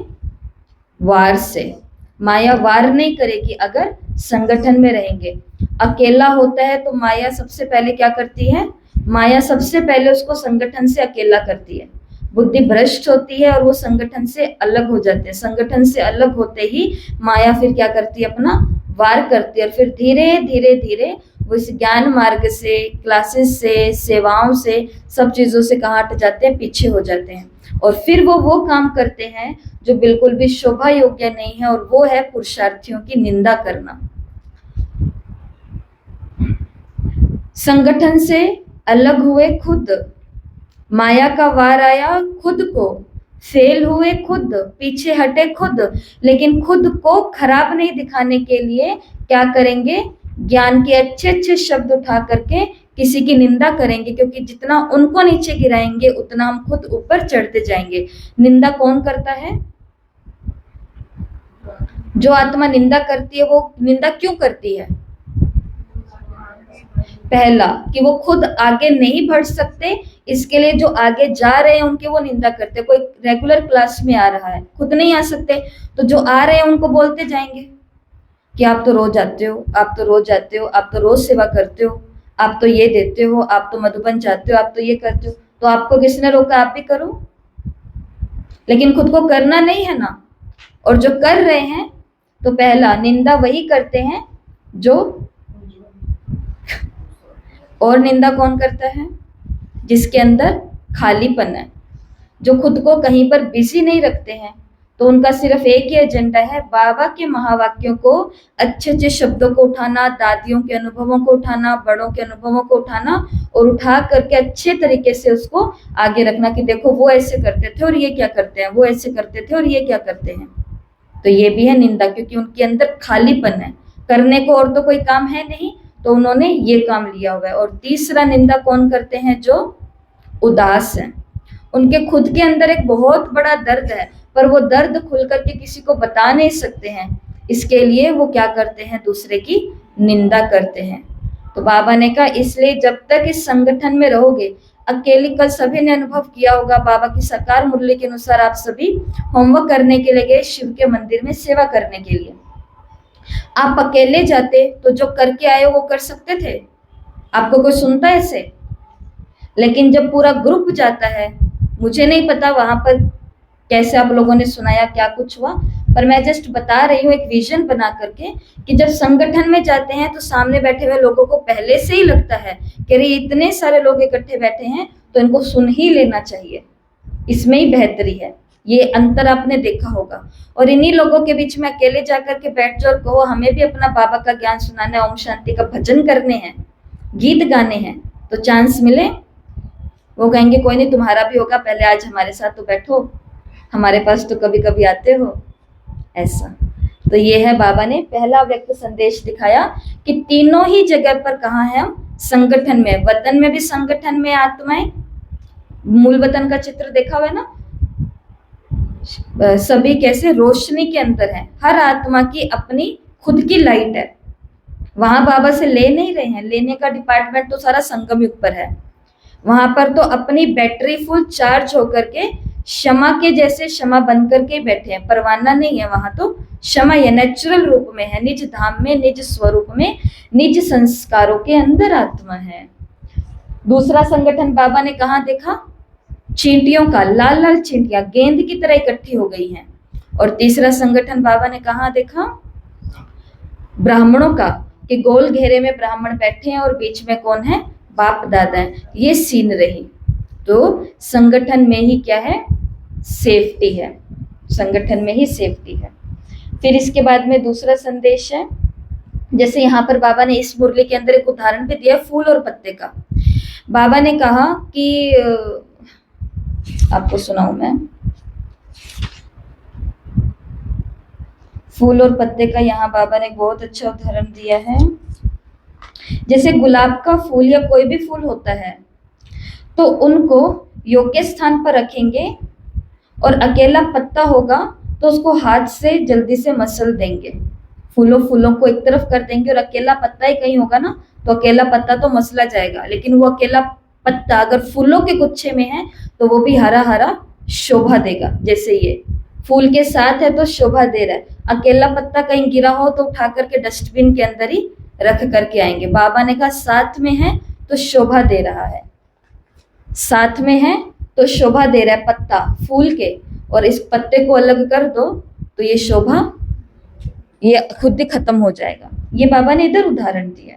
वार से। माया वार नहीं करेगी अगर संगठन में रहेंगे। अकेला होता है तो माया सबसे पहले क्या करती है? माया सबसे पहले उसको संगठन से अकेला करती है। बुद्धि भ्रष्ट होती है और वो संगठन से अलग हो जाते हैं। संगठन से अलग होते ही माया फिर क्या करती है? अपना वार करती है, और फिर धीरे धीरे धीरे वो इस ज्ञान मार्ग से, क्लासेस से, सेवाओं से, सब चीजों से कहाँ हट जाते हैं? पीछे हो जाते हैं। और फिर वो काम करते हैं जो बिल्कुल भी शोभा योग्य नहीं है, और वो है पुरुषार्थियों की निंदा करना। संगठन से अलग हुए खुद, माया का वार आया खुद को, फेल हुए खुद, पीछे हटे खुद, लेकिन खुद को खराब नहीं दिखाने के लिए क्या करेंगे? ज्ञान के अच्छे अच्छे शब्द उठा करके किसी की निंदा करेंगे, क्योंकि जितना उनको नीचे गिराएंगे उतना हम खुद ऊपर चढ़ते जाएंगे। निंदा कौन करता है? जो आत्मा निंदा करती है। वो निंदा क्यों करती है? पहला कि वो खुद आगे नहीं बढ़ सकते, इसके लिए जो आगे जा रहे हैं उनके वो निंदा करते हैं। कोई रेगुलर क्लास में आ रहा है, खुद नहीं आ सकते, तो जो आ रहे हैं उनको बोलते जाएंगे कि आप तो रोज आते हो, आप तो रोज आते हो, आप तो रोज सेवा करते हो, आप तो ये देते हो, आप तो मधुबन जाते हो, आप तो ये करते हो। तो आपको किसने रोका? आप भी करो, लेकिन खुद को करना नहीं है ना। और जो कर रहे हैं तो पहला निंदा वही करते हैं जो, और निंदा कौन करता है? जिसके अंदर खालीपन है, जो खुद को कहीं पर बिजी नहीं रखते हैं। तो उनका सिर्फ एक ही एजेंडा है, बाबा के महावाक्यों को, अच्छे अच्छे शब्दों को उठाना, दादियों के अनुभवों को उठाना, बड़ों के अनुभवों को उठाना, और उठा करके अच्छे तरीके से उसको आगे रखना कि देखो वो ऐसे करते थे और ये क्या करते हैं, वो ऐसे करते थे और ये क्या करते हैं। तो ये भी है निंदा, क्योंकि उनके अंदर खालीपन है, करने को और तो कोई काम है नहीं, तो उन्होंने ये काम लिया हुआ है। और तीसरा निंदा कौन करते हैं? जो उदास है। उनके खुद के अंदर एक बहुत बड़ा दर्द है, पर वो दर्द खुल करके किसी को बता नहीं सकते हैं, इसके लिए वो क्या करते हैं? दूसरे की निंदा करते हैं। तो बाबा ने कहा इसलिए जब तक इस संगठन में रहोगे, अकेली, कल सभी ने अनुभव किया होगा, बाबा की साकार मुरली के अनुसार आप सभी होमवर्क करने के लिए गए शिव के मंदिर में सेवा करने के लिए। आप अकेले जाते तो जो करके आए वो कर सकते थे? आपको कोई सुनता है ऐसे? लेकिन जब पूरा ग्रुप जाता है, मुझे नहीं पता वहां पर कैसे आप लोगों ने सुनाया, क्या कुछ हुआ, पर मैं जस्ट बता रही हूँ एक विजन बना करके, कि जब संगठन में जाते हैं तो सामने बैठे हुए लोगों को पहले से ही लगता है कि अरे इतने सारे लोग इकट्ठे बैठे हैं तो इनको सुन ही लेना चाहिए, इसमें ही बेहतरी है। ये अंतर आपने देखा होगा। और इन्हीं लोगों के बीच में अकेले जाकर के बैठ जाओ और कहो हमें भी अपना बाबा का ज्ञान सुनाना है, ओम शांति का भजन करने हैं, गीत गाने हैं, तो चांस मिले? वो कहेंगे कोई नहीं, तुम्हारा भी होगा, पहले आज हमारे साथ तो बैठो, हमारे पास तो कभी कभी आते हो, ऐसा। तो ये है बाबा ने पहला व्यक्त संदेश दिखाया कि तीनों ही जगह पर कहाँ है हम? संगठन में। वतन में भी संगठन में आत्माएं, मूल वतन का चित्र देखा हुआ है ना, सभी कैसे रोशनी के अंदर है। हर आत्मा की अपनी खुद की लाइट है, वहां बाबा से ले नहीं रहे हैं, लेने का डिपार्टमेंट तो सारा संगम युग पर है। वहां पर तो अपनी बैटरी फुल चार्ज होकर के क्षमा के जैसे क्षमा बन करके बैठे हैं, परवाना नहीं है वहां तो क्षमा ये नेचुरल रूप में है, निज धाम में, निज स्वरूप में, निज संस्कारों के अंदर आत्मा है। दूसरा संगठन बाबा ने कहा देखा, चींटियों का, लाल लाल चींटियां गेंद की तरह इकट्ठी हो गई हैं। और तीसरा संगठन बाबा ने कहा देखा, ब्राह्मणों का, कि गोल घेरे में ब्राह्मण बैठे हैं और बीच में कौन है, बाप दादा है। ये सीन रही। तो संगठन में ही क्या है, सेफ्टी है, संगठन में ही सेफ्टी है। फिर इसके बाद में दूसरा संदेश है, जैसे यहाँ पर बाबा ने इस मुरली के अंदर एक उदाहरण भी दिया फूल और पत्ते का। बाबा ने कहा कि आपको सुनाऊं मैं, फूल और पत्ते का यहाँ बाबा ने एक बहुत अच्छा उदाहरण दिया है। जैसे गुलाब का फूल या कोई भी फूल होता है तो उनको योग्य स्थान पर रखेंगे और अकेला पत्ता होगा तो उसको हाथ से जल्दी से मसल देंगे, फूलों को एक तरफ कर देंगे और अकेला पत्ता ही कहीं होगा ना तो अकेला पत्ता तो मसला जाएगा, लेकिन वो अकेला पत्ता अगर फूलों के गुच्छे में है तो वो भी हरा हरा शोभा देगा। जैसे ये फूल के साथ है तो शोभा दे रहा है, अकेला पत्ता कहीं गिरा हो तो उठा करके डस्टबिन के अंदर ही रख करके आएंगे। बाबा ने कहा साथ में है तो शोभा दे रहा है, साथ में है तो शोभा दे रहा है पत्ता फूल के, और इस पत्ते को अलग कर दो तो ये शोभा ये खुद ही खत्म हो जाएगा। ये बाबा ने इधर उदाहरण दिया।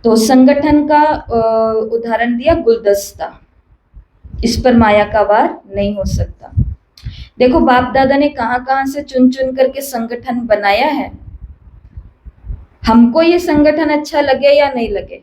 तो संगठन का उदाहरण दिया गुलदस्ता, इस पर माया का वार नहीं हो सकता। देखो बाप दादा ने कहां कहां से चुन चुन करके संगठन बनाया है। हमको ये संगठन अच्छा लगे या नहीं लगे,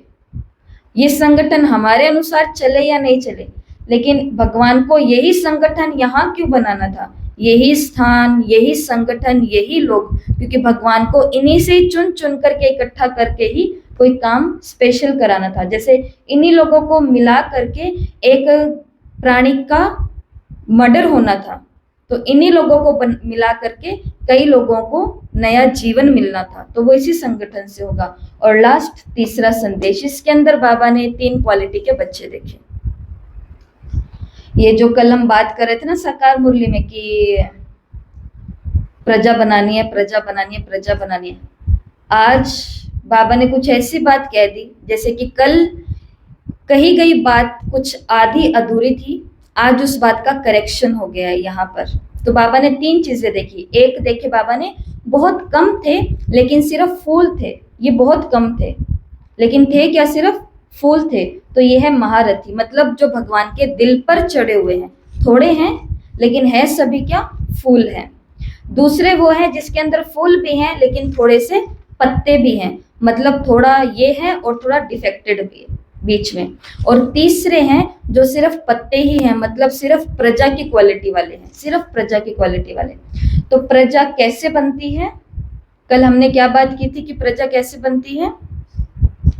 ये संगठन हमारे अनुसार चले या नहीं चले, लेकिन भगवान को यही संगठन यहाँ क्यों बनाना था, यही स्थान, यही संगठन, यही लोग, क्योंकि भगवान को इन्हीं से ही चुन चुन करके इकट्ठा करके ही कोई काम स्पेशल कराना था। जैसे इन्हीं लोगों को मिला करके एक प्राणी का मर्डर होना था तो इन्हीं लोगों को मिला करके कई लोगों को नया जीवन मिलना था, तो वो इसी संगठन से होगा। और लास्ट तीसरा संदेश, इसके अंदर बाबा ने 3 क्वालिटी के बच्चे देखे। ये जो कल हम बात कर रहे थे ना साकार मुरली में कि प्रजा बनानी है, प्रजा बनानी है, प्रजा बनानी है, आज बाबा ने कुछ ऐसी बात कह दी जैसे कि कल कही गई बात कुछ आधी अधूरी थी, आज उस बात का करेक्शन हो गया है यहाँ पर। तो बाबा ने 3 चीजें देखी। एक देखे बाबा ने, बहुत कम थे लेकिन सिर्फ फूल थे, ये बहुत कम थे लेकिन थे क्या, सिर्फ फूल थे। तो ये है महारथी, मतलब जो भगवान के दिल पर चढ़े हुए हैं, थोड़े हैं लेकिन है सभी क्या, फूल हैं। दूसरे वो हैं जिसके अंदर फूल भी हैं लेकिन थोड़े से पत्ते भी हैं, मतलब थोड़ा ये है और थोड़ा डिफेक्टेड भी है बीच में। और तीसरे हैं जो सिर्फ पत्ते ही हैं, मतलब सिर्फ प्रजा की क्वालिटी वाले हैं, सिर्फ प्रजा की क्वालिटी वाले। तो प्रजा कैसे बनती है, कल हमने क्या बात की थी कि प्रजा कैसे बनती है,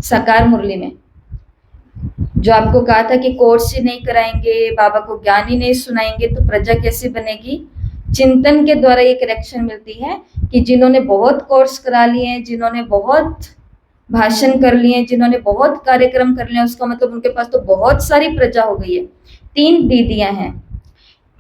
साकार मुरली में जो आपको कहा था कि कोर्स ही नहीं कराएंगे, बाबा को ज्ञान ही नहीं सुनाएंगे तो प्रजा कैसे बनेगी। चिंतन के द्वारा ये करेक्शन मिलती है कि जिन्होंने बहुत कोर्स करा लिए हैं, जिन्होंने बहुत भाषण कर लिए, जिन्होंने बहुत कार्यक्रम कर लिए, उसका मतलब उनके पास तो बहुत सारी प्रजा हो गई है। 3 दीदियां हैं,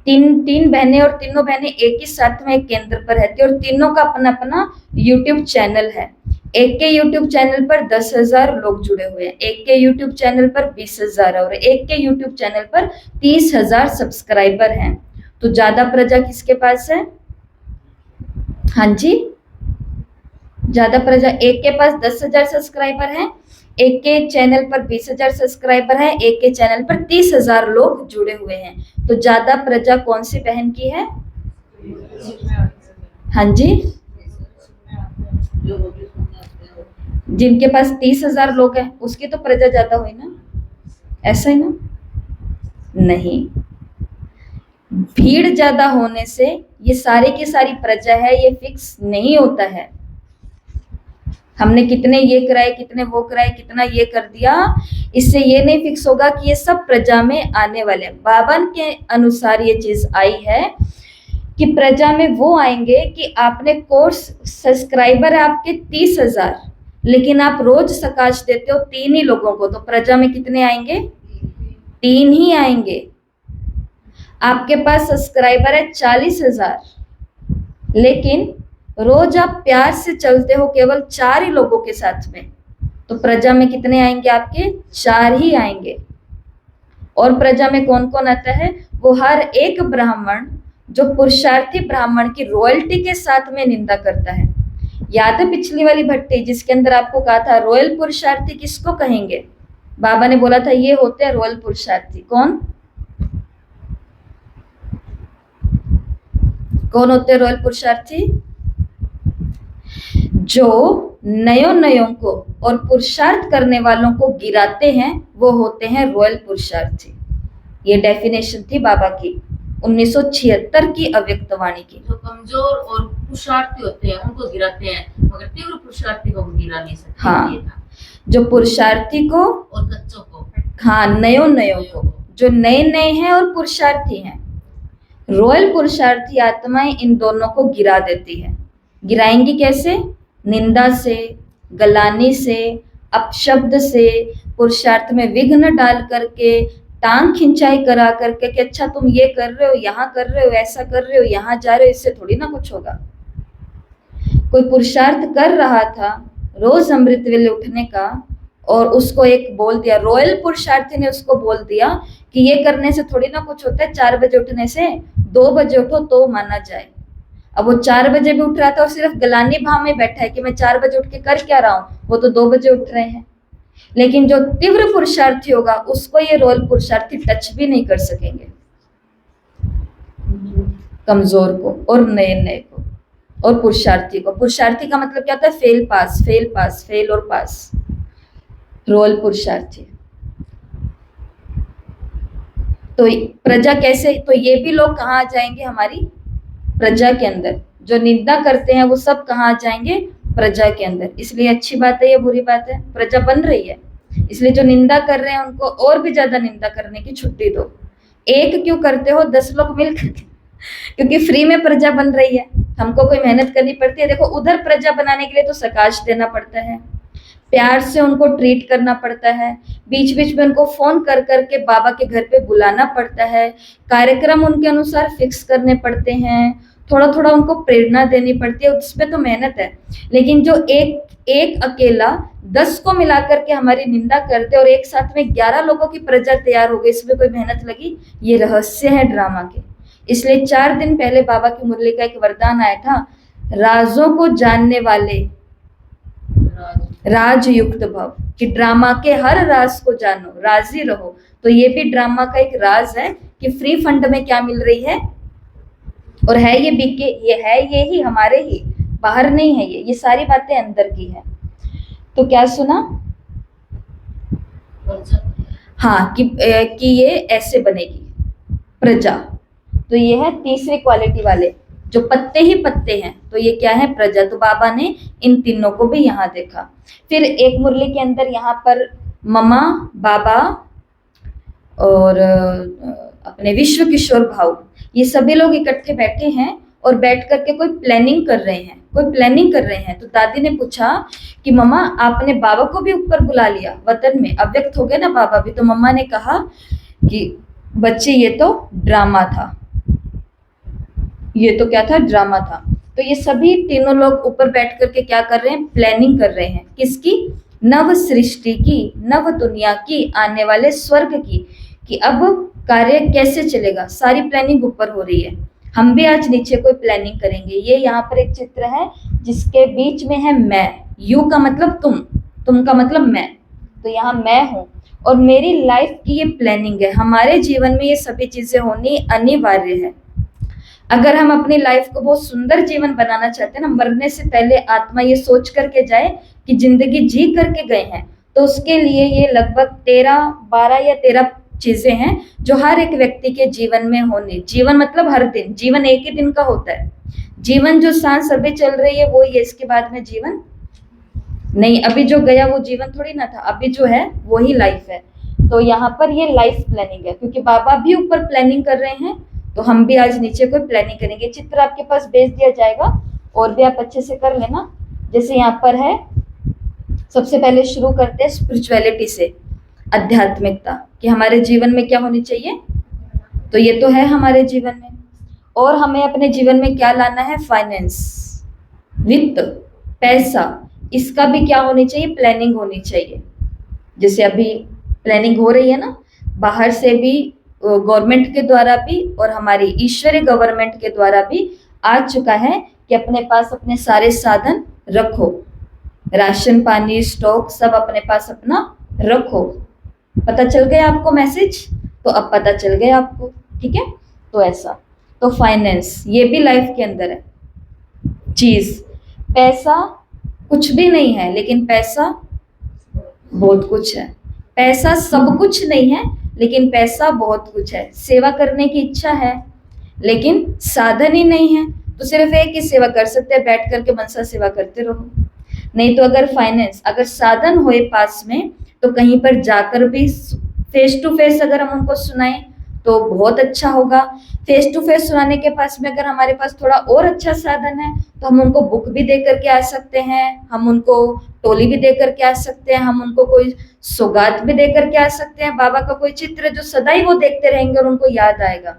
तीन बहनें, और तीनों बहनें एक ही साथ में एक केंद्र पर रहती है और तीनों का अपना अपना यूट्यूब चैनल है। एक के यूट्यूब चैनल पर 10,000 लोग जुड़े हुए हैं, एक के यूट्यूब चैनल पर 20,000 और एक के यूट्यूब चैनल पर 30,000 सब्सक्राइबर हैं। तो ज्यादा प्रजा किसके पास है, हाँ जी, ज्यादा प्रजा एक के पास 10,000 सब्सक्राइबर हैं, एक के चैनल पर 20,000 सब्सक्राइबर है, एक के चैनल पर 30,000 लोग जुड़े हुए हैं। तो ज्यादा प्रजा कौन सी बहन की है, हाँ जी, जिनके पास 30,000 लोग हैं उसकी तो प्रजा ज्यादा हुई ना, ऐसा ही ना, नहीं, भीड़ ज्यादा होने से ये सारे की सारी प्रजा है ये फिक्स नहीं होता है। हमने कितने ये कराए, कितने वो कराए, कितना ये कर दिया, इससे ये नहीं फिक्स होगा कि ये सब प्रजा में आने वाले हैं। बाबा के अनुसार ये चीज आई है कि प्रजा में वो आएंगे कि आपने कोर्स, सब्सक्राइबर है आपके 30,000 लेकिन आप रोज सकाश देते हो 3 ही लोगों को, तो प्रजा में कितने आएंगे? 3 ही आएंगे। आपके पास सब्सक्राइबर है 40,000, लेकिन रोज आप प्यार से चलते हो केवल 4 ही लोगों के साथ में, तो प्रजा में कितने आएंगे? आपके 4 ही आएंगे। और प्रजा में कौन कौन आता है? वो हर एक ब्राह्मण जो पुरुषार्थी ब्राह्मण की रॉयल्टी के साथ में निंदा करता है। याद है पिछली वाली भट्टी जिसके अंदर आपको कहा था रॉयल पुरुषार्थी किसको कहेंगे? बाबा ने बोला था ये होते हैं रॉयल पुरुषार्थी। कौन कौन होते हैं रॉयल पुरुषार्थी? जो नयों को और पुरुषार्थ करने वालों को गिराते हैं वो होते हैं रॉयल पुरुषार्थी। ये डेफिनेशन थी बाबा की 1976 की अव्यक्त वाणी की। जो कमजोर और पुरुषार्थी होते हैं उनको गिराते हैं, मगर तीव्र पुरुषार्थी को गिरा नहीं सकते। हाँ, जो पुरुषार्थी को और कच्चों को, हाँ नयों को, जो नए हैं और पुरुषार्थी हैं, रॉयल पुरुषार्थी आत्माएं इन दोनों को गिरा देती है। गिराएंगी कैसे? निंदा से, गलानी से, अपशब्द से, पुरुषार्थ में विघ्न डाल करके, टांग खिंचाई करा करके कि अच्छा तुम ये कर रहे हो, यहाँ कर रहे हो, ऐसा कर रहे हो, यहाँ जा रहे हो, इससे थोड़ी ना कुछ होगा। कोई पुरुषार्थ कर रहा था रोज अमृत वेले उठने का, और उसको एक बोल दिया, रॉयल पुरुषार्थी ने उसको बोल दिया कि ये करने से थोड़ी ना कुछ होता है, 4 बजे उठने से, 2 बजे उठो तो माना जाए। अब वो 4 बजे भी उठ रहा था और सिर्फ गलानी भाव में बैठा है कि मैं 4 बजे उठ के कर क्या रहा हूँ, वो तो 2 बजे उठ रहे हैं। लेकिन जो तीव्र पुरुषार्थी होगा उसको ये रॉयल पुरुषार्थी टच भी नहीं कर सकेंगे, कमजोर को और नए को और पुरुषार्थी को। पुरुषार्थी का मतलब क्या होता है? Fail pass, fail pass, fail और पास, रॉयल पुरुषार्थी। तो प्रजा कैसे? तो ये भी लोग कहाँ आ जाएंगे? हमारी प्रजा के अंदर। जो निंदा करते हैं वो सब कहाँ आ जाएंगे? प्रजा के अंदर। इसलिए अच्छी बात है या बुरी बात है? प्रजा बन रही है, इसलिए जो निंदा कर रहे हैं उनको और भी ज्यादा निंदा करने की छुट्टी दो। एक क्यों करते हो? 10 लोग मिलकर क्योंकि फ्री में प्रजा बन रही है, हमको कोई मेहनत करनी पड़ती है। देखो उधर प्रजा बनाने के लिए तो सकाश देना पड़ता है, प्यार से उनको ट्रीट करना पड़ता है, बीच बीच में उनको फोन कर करके बाबा के घर पे बुलाना पड़ता है, कार्यक्रम उनके अनुसार फिक्स करने पड़ते हैं, थोड़ा थोड़ा उनको प्रेरणा देनी पड़ती है, उसमें तो मेहनत है। लेकिन जो एक अकेला 10 को मिला करके हमारी निंदा करते और एक साथ में 11 लोगों की प्रजा तैयार हो गई, इसमें कोई मेहनत लगी? ये रहस्य है ड्रामा के। इसलिए 4 दिन पहले बाबा की मुरली का एक वरदान आया था, राजों को जानने वाले राजयुक्त भव, कि ड्रामा के हर राज को जानो, राजी रहो। तो ये भी ड्रामा का एक राज है कि फ्री फंड में क्या मिल रही है, और है ये बीके, ये है ये ही हमारे ही, बाहर नहीं है ये सारी बातें अंदर की है। तो क्या सुना? हाँ कि ये ऐसे बनेगी प्रजा। तो ये है तीसरी क्वालिटी वाले, जो पत्ते ही पत्ते हैं, तो ये क्या है? प्रजा। तो बाबा ने इन तीनों को भी यहाँ देखा। फिर एक मुरली के अंदर यहाँ पर ममा, बाबा और अपने विश्व किशोर भाऊ, ये सभी लोग इकट्ठे बैठे हैं और बैठ करके कोई प्लानिंग कर रहे हैं। तो दादी ने पूछा कि मम्मा आपने बाबा को भी ऊपर बुला लिया, वतन में अव्यक्त हो गए ना बाबा भी। तो मम्मा ने कहा कि बच्चे ये तो ड्रामा था, ये तो क्या था? ड्रामा था। तो ये सभी तीनों लोग ऊपर बैठ करके क्या कर रहे हैं? प्लानिंग कर रहे हैं। किसकी? नव सृष्टि की, नव दुनिया की, आने वाले स्वर्ग की, कि अब कार्य कैसे चलेगा, सारी प्लानिंग ऊपर हो रही है। हम भी आज नीचे कोई प्लानिंग करेंगे। ये यहाँ पर एक चित्र है जिसके बीच में है मैं, यू का मतलब तुम का मतलब मैं, तो यहाँ मैं हूँ और मेरी लाइफ की ये प्लानिंग है। हमारे जीवन में ये सभी चीजें होनी अनिवार्य है। अगर हम अपनी लाइफ को बहुत सुंदर जीवन बनाना चाहते हैं ना, मरने से पहले आत्मा ये सोच करके जाए कि जिंदगी जी करके गए हैं, तो उसके लिए ये लगभग 12 या 13 चीजें हैं जो हर एक व्यक्ति के जीवन में होनी। जीवन मतलब हर दिन, जीवन एक ही दिन का होता है। जीवन जो सांस अभी चल रही है वो ही है, इसके बाद में जीवन नहीं। अभी जो गया वो जीवन थोड़ी ना था, अभी जो है वो ही लाइफ है। तो यहाँ पर ये लाइफ प्लानिंग है, क्योंकि बाबा भी ऊपर प्लानिंग कर रहे हैं, तो हम भी आज नीचे कोई प्लानिंग करेंगे। चित्र आपके पास भेज दिया जाएगा और भी आप अच्छे से कर लेना। जैसे यहाँ पर है सबसे पहले शुरू करते हैं स्पिरिचुअलिटी से, आध्यात्मिकता, कि हमारे जीवन में क्या होनी चाहिए। तो ये तो है हमारे जीवन में, और हमें अपने जीवन में क्या लाना है, फाइनेंस, वित्त, पैसा, इसका भी क्या होनी चाहिए, प्लानिंग होनी चाहिए। जैसे अभी प्लानिंग हो रही है ना, बाहर से भी, गवर्नमेंट के द्वारा भी, और हमारी ईश्वरीय गवर्नमेंट के द्वारा भी आ चुका है कि अपने पास अपने सारे साधन रखो, राशन पानी स्टॉक सब अपने पास अपना रखो। पता चल गया आपको मैसेज? तो अब पता चल गया आपको, ठीक है। तो ऐसा, तो फाइनेंस ये भी लाइफ के अंदर है चीज। पैसा कुछ भी नहीं है, लेकिन पैसा बहुत कुछ है। पैसा सब कुछ नहीं है, लेकिन पैसा बहुत कुछ है। सेवा करने की इच्छा है, लेकिन साधन ही नहीं है, तो सिर्फ एक ही सेवा कर सकते हैं, बैठ करके मनसा सेवा करते रहो। नहीं तो अगर फाइनेंस, अगर साधन होए पास में, तो कहीं पर जाकर भी फेस टू फेस अगर हम उनको सुनाएं तो बहुत अच्छा होगा। फेस टू फेस सुनाने के पास में अगर हमारे पास थोड़ा और अच्छा साधन है, तो हम उनको बुक भी दे करके आ सकते हैं, हम उनको टोली भी दे करके आ सकते हैं, हम उनको कोई सौगात भी दे करके आ सकते हैं, बाबा का कोई चित्र जो सदा ही वो देखते रहेंगे और उनको याद आएगा।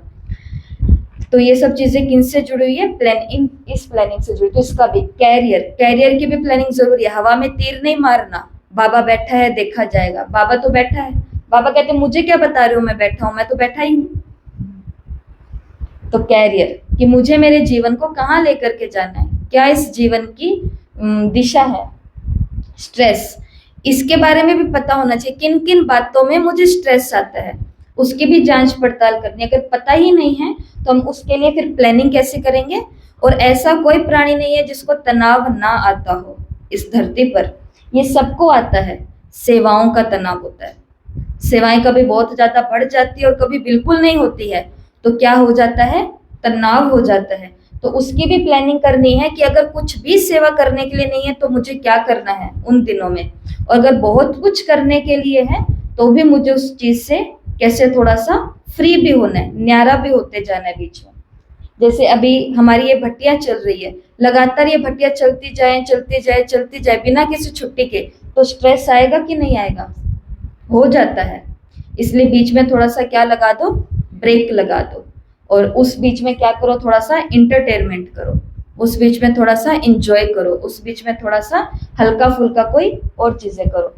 तो ये सब चीजें किनसे जुड़ी हुई है, प्लानिंग, इस प्लानिंग से जुड़ी। तो इसका भी कैरियर, कैरियर की भी प्लानिंग जरूरी है। हवा में तीर नहीं मारना, बाबा बैठा है देखा जाएगा, बाबा तो बैठा है, बाबा कहते मुझे क्या बता रहे हो, मैं बैठा हूं, मैं तो बैठा ही हूं। तो कैरियर, कि मुझे मेरे जीवन को कहाँ लेकर के जाना है, क्या इस जीवन की दिशा है। स्ट्रेस, इसके बारे में भी पता होना चाहिए, किन किन बातों में मुझे स्ट्रेस आता है, उसकी भी जांच पड़ताल करनी है। अगर पता ही नहीं है तो हम उसके लिए फिर प्लानिंग कैसे करेंगे। और ऐसा कोई प्राणी नहीं है जिसको तनाव ना आता हो इस धरती पर, ये सबको आता है। सेवाओं का तनाव होता है, सेवाएं कभी बहुत ज्यादा बढ़ जाती है और कभी बिल्कुल नहीं होती है, तो क्या हो जाता है, तनाव हो जाता है। तो उसकी भी प्लानिंग करनी है कि अगर कुछ भी सेवा करने के लिए नहीं है तो मुझे क्या करना है उन दिनों में, और अगर बहुत कुछ करने के लिए है तो भी मुझे उस चीज से कैसे थोड़ा सा फ्री भी होना है, न्यारा भी होते जाना है बीच में। जैसे अभी हमारी ये भट्टियां चल रही है, लगातार ये भट्टियां चलती जाए चलती जाए चलती जाए बिना किसी छुट्टी के, तो स्ट्रेस आएगा कि नहीं आएगा, हो जाता है। इसलिए बीच में थोड़ा सा क्या लगा दो, ब्रेक लगा दो, और उस बीच में क्या करो, थोड़ा सा इंटरटेनमेंट करो, उस बीच में थोड़ा सा इंजॉय करो, उस बीच में थोड़ा सा हल्का फुल्का कोई और चीजें करो।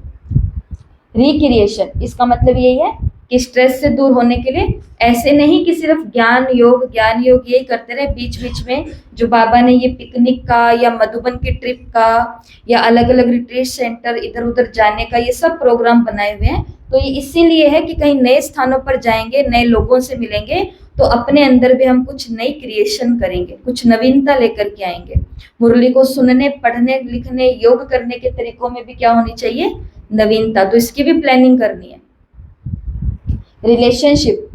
रिक्रिएशन, इसका मतलब यही है कि स्ट्रेस से दूर होने के लिए ऐसे नहीं कि सिर्फ ज्ञान योग यही करते रहे। बीच बीच में जो बाबा ने ये पिकनिक का या मधुबन की ट्रिप का या अलग अलग रिट्रीट सेंटर इधर उधर जाने का ये सब प्रोग्राम बनाए हुए हैं, तो ये इसीलिए है कि कहीं नए स्थानों पर जाएंगे, नए लोगों से मिलेंगे, तो अपने अंदर भी हम कुछ नई क्रिएशन करेंगे, कुछ नवीनता लेकर के आएंगे। मुरली को सुनने, पढ़ने, लिखने, योग करने के तरीकों में भी क्या होनी चाहिए, नवीनता। तो इसकी भी प्लानिंग करनी है। रिलेशनशिप,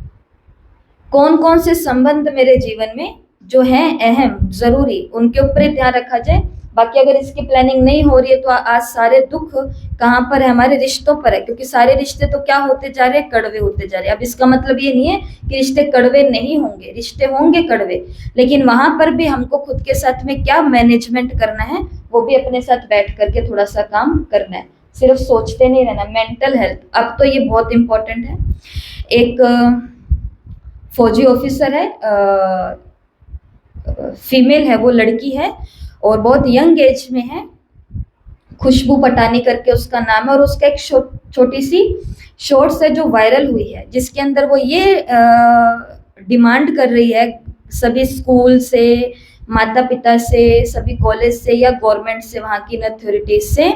कौन कौन से संबंध मेरे जीवन में जो है अहम जरूरी, उनके ऊपर ही ध्यान रखा जाए। बाकी अगर इसकी प्लानिंग नहीं हो रही है तो आज सारे दुख कहाँ पर है, हमारे रिश्तों पर है, क्योंकि सारे रिश्ते तो क्या होते जा रहे हैं, कड़वे होते जा रहे हैं। अब इसका मतलब ये नहीं है कि रिश्ते कड़वे नहीं होंगे, रिश्ते होंगे कड़वे, लेकिन वहां पर भी हमको खुद के साथ में क्या मैनेजमेंट करना है, वो भी अपने साथ बैठ करके थोड़ा सा काम करना है, सिर्फ सोचते नहीं रहना। मेंटल हेल्थ, अब तो ये बहुत इंपॉर्टेंट है। एक फौजी ऑफिसर है, फीमेल है, वो लड़की है और बहुत यंग एज में है, खुशबू पटानी करके उसका नाम है, और उसका एक छोटी सी शॉर्ट्स है जो वायरल हुई है, जिसके अंदर वो ये डिमांड कर रही है सभी स्कूल से, माता पिता से, सभी कॉलेज से या गवर्नमेंट से, वहाँ की अथॉरिटीज से,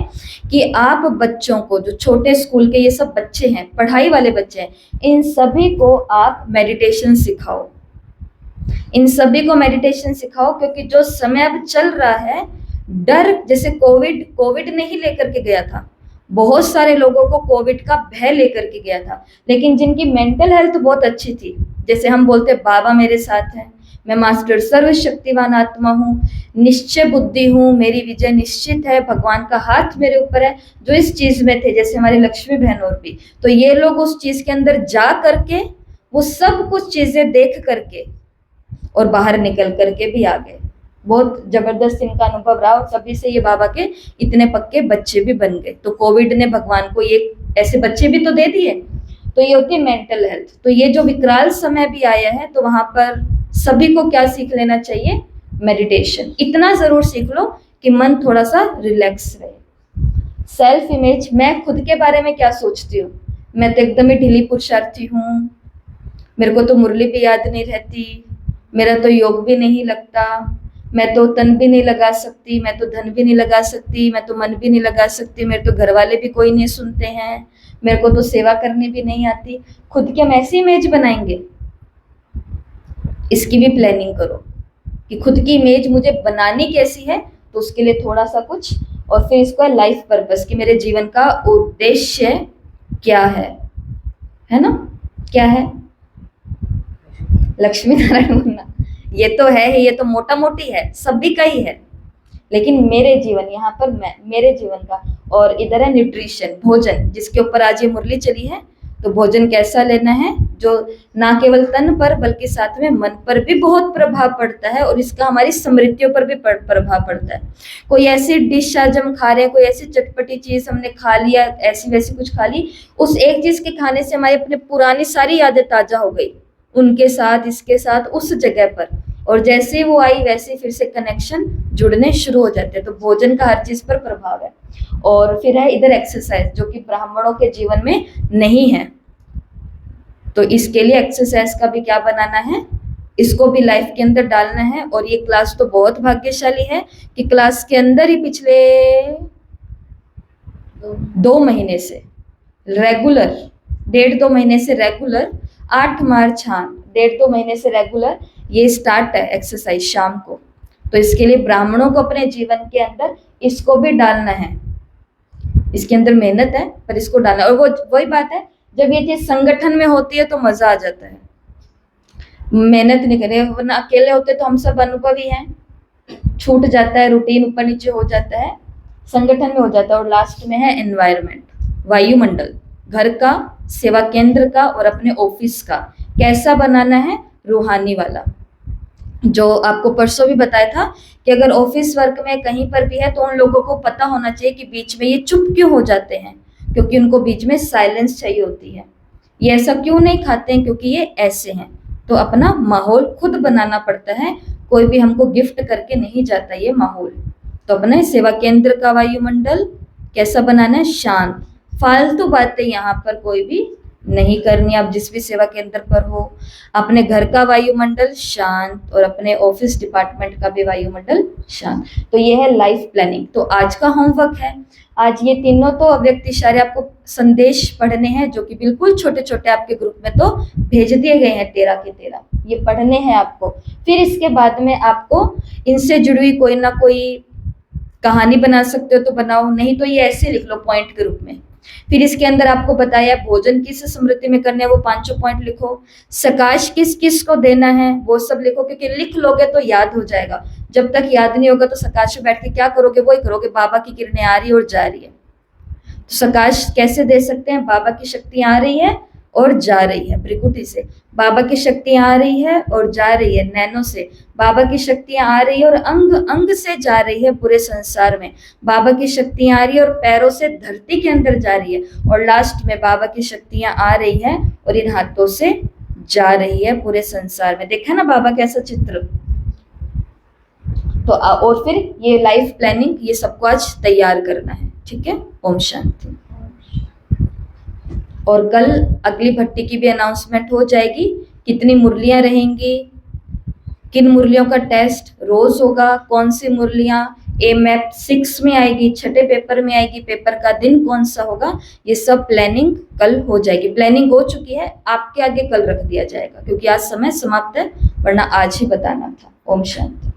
कि आप बच्चों को, जो छोटे स्कूल के ये सब बच्चे हैं, पढ़ाई वाले बच्चे हैं, इन सभी को आप मेडिटेशन सिखाओ, इन सभी को मेडिटेशन सिखाओ। क्योंकि जो समय अब चल रहा है, डर, जैसे कोविड नहीं लेकर के गया था, बहुत सारे लोगों को कोविड का भय लेकर के गया था, लेकिन जिनकी मेंटल हेल्थ बहुत अच्छी थी, जैसे हम बोलते बाबा मेरे साथ हैं, मैं मास्टर सर्वशक्तिवान आत्मा हूँ, निश्चय बुद्धि हूँ, मेरी विजय निश्चित है, भगवान का हाथ मेरे ऊपर है, जो इस चीज में थे, जैसे हमारी लक्ष्मी बहन और भी, तो ये लोग उस चीज के अंदर जा करके वो सब कुछ चीजें देख करके और बाहर निकल करके भी आ गए। बहुत जबरदस्त इनका अनुभव रहा और तभी से ये बाबा के इतने पक्के बच्चे भी बन गए। तो कोविड ने भगवान को ये ऐसे बच्चे भी तो दे दिए। तो ये होती है मेंटल हेल्थ। तो ये जो विकराल समय भी आया है तो वहां पर सभी को क्या सीख लेना चाहिए? मेडिटेशन। इतना जरूर सीख लो कि मन थोड़ा सा रिलैक्स रहे। सेल्फ इमेज, मैं खुद के बारे में क्या सोचती हूँ? मैं तो एकदम ही ढीली पुरुषार्थी हूँ, मेरे को तो मुरली भी याद नहीं रहती, मेरा तो योग भी नहीं लगता, मैं तो तन भी नहीं लगा सकती, मैं तो धन भी नहीं लगा सकती, मैं तो मन भी नहीं लगा सकती, मेरे तो घर वाले भी कोई नहीं सुनते हैं, मेरे को तो सेवा करनी भी नहीं आती। खुद की हम ऐसी इमेज बनाएंगे? इसकी भी प्लानिंग करो कि खुद की इमेज मुझे बनानी कैसी है। तो उसके लिए थोड़ा सा कुछ, और फिर इसको है लाइफ पर्पस कि मेरे जीवन का उद्देश्य क्या है ना? क्या है? लक्ष्मी नारायण बनना। ये तो है ही, ये तो मोटा मोटी है, सभी का ही है। लेकिन मेरे जीवन, यहाँ पर मैं, मेरे जीवन का, और इधर है न्यूट्रिशन, भोजन, जिसके ऊपर आज ये मुरली चली है। तो भोजन कैसा लेना है जो ना केवल तन पर बल्कि साथ में मन पर भी बहुत प्रभाव पड़ता है, और इसका हमारी स्मृतियों पर भी प्रभाव पड़ता है। कोई ऐसी डिश आज हम खा रहे हैं, कोई ऐसी चटपटी चीज हमने खा लिया, ऐसी वैसी कुछ खा ली, उस एक चीज के खाने से हमारी अपनी पुरानी सारी यादें ताजा हो गई, उनके साथ, इसके साथ, उस जगह पर, और जैसे वो आई वैसे फिर से कनेक्शन जुड़ने शुरू हो जाते हैं। तो भोजन का हर चीज पर प्रभाव है। और फिर है इधर एक्सरसाइज, जो कि ब्राह्मणों के जीवन में नहीं है। तो इसके लिए एक्सरसाइज का भी क्या बनाना है? इसको भी लाइफ के अंदर डालना है। और ये क्लास तो बहुत भाग्यशाली है कि क्लास के अंदर ही पिछले 2 महीने से रेगुलर, 1.5-2 महीने से रेगुलर, 8 मार्च, हाँ 1.5-2 महीने से रेगुलर ये स्टार्ट है एक्सरसाइज शाम को। तो इसके लिए ब्राह्मणों को अपने जीवन के अंदर इसको भी डालना है। इसके अंदर मेहनत है पर इसको डालना। और वो वही बात है, जब ये चीज संगठन में होती है तो मजा आ जाता है। मेहनत नहीं करे, वरना अकेले होते तो हम सब अनुभवी हैं, छूट जाता है, रूटीन ऊपर नीचे हो जाता है। संगठन में हो जाता है। और लास्ट में है एनवायरनमेंट, वायुमंडल, घर का, सेवा केंद्र का और अपने ऑफिस का कैसा बनाना है? रूहानी वाला। जो आपको परसों भी बताया था कि अगर ऑफिस वर्क में कहीं पर भी है तो उन लोगों को पता होना चाहिए कि बीच में ये चुप क्यों हो जाते हैं, क्योंकि उनको बीच में साइलेंस चाहिए होती है। ये ऐसा क्यों नहीं खाते हैं? क्योंकि ये ऐसे हैं। तो अपना माहौल खुद बनाना पड़ता है, कोई भी हमको गिफ्ट करके नहीं जाता ये माहौल। तो अपने सेवा केंद्र का वायुमंडल कैसा बनाना है? शांत। फालतू बातें यहाँ पर कोई भी नहीं करनी। आप जिस भी सेवा केंद्र पर हो, अपने घर का वायुमंडल शांत और अपने ऑफिस डिपार्टमेंट का भी वायुमंडल शांत। तो ये है लाइफ प्लानिंग। तो आज का होमवर्क है, आज ये तीनों तो अव्यक्त इशारे आपको संदेश पढ़ने हैं, जो कि बिल्कुल छोटे छोटे आपके ग्रुप में तो भेज दिए गए हैं 13 के 13। ये पढ़ने हैं आपको। फिर इसके बाद में आपको इनसे जुड़ी हुई कोई ना कोई कहानी बना सकते हो तो बनाओ, नहीं तो ये ऐसे लिख लो पॉइंट के रूप में। फिर इसके अंदर आपको बताया भोजन किस स्मृति में करना है, वो 5 पॉइंट लिखो। सकाश किस किस को देना है वो सब लिखो, क्योंकि लिख लोगे तो याद हो जाएगा। जब तक याद नहीं होगा तो सकाश में बैठ के क्या करोगे? वही करोगे, बाबा की किरणें आ रही है और जा रही है। तो सकाश कैसे दे सकते हैं? बाबा की शक्ति आ रही है और जा रही है भ्रिकुटी से, बाबा की शक्ति आ रही है और जा रही है नैनो से, बाबा की शक्तियां आ रही है और अंग अंग से जा रही है पूरे संसार में, बाबा की शक्तियां आ रही है और पैरों से धरती के अंदर जा रही है, और लास्ट में बाबा की शक्तियां आ रही है और इन हाथों से जा रही है पूरे संसार में। देखा ना बाबा कैसा चित्र। तो और फिर ये लाइफ प्लानिंग, ये सबको आज तैयार करना है। ठीक है, ओम शांति। और कल अगली भट्टी की भी अनाउंसमेंट हो जाएगी, कितनी मुरलियां रहेंगी, किन मुरलियों का टेस्ट रोज होगा, कौन सी मुरलियां ए मैप 6 में आएगी, छठे पेपर में आएगी, पेपर का दिन कौन सा होगा, ये सब प्लानिंग कल हो जाएगी। प्लानिंग हो चुकी है, आपके आगे कल रख दिया जाएगा, क्योंकि आज समय समाप्त है, वरना आज ही बताना था। ओम शांति।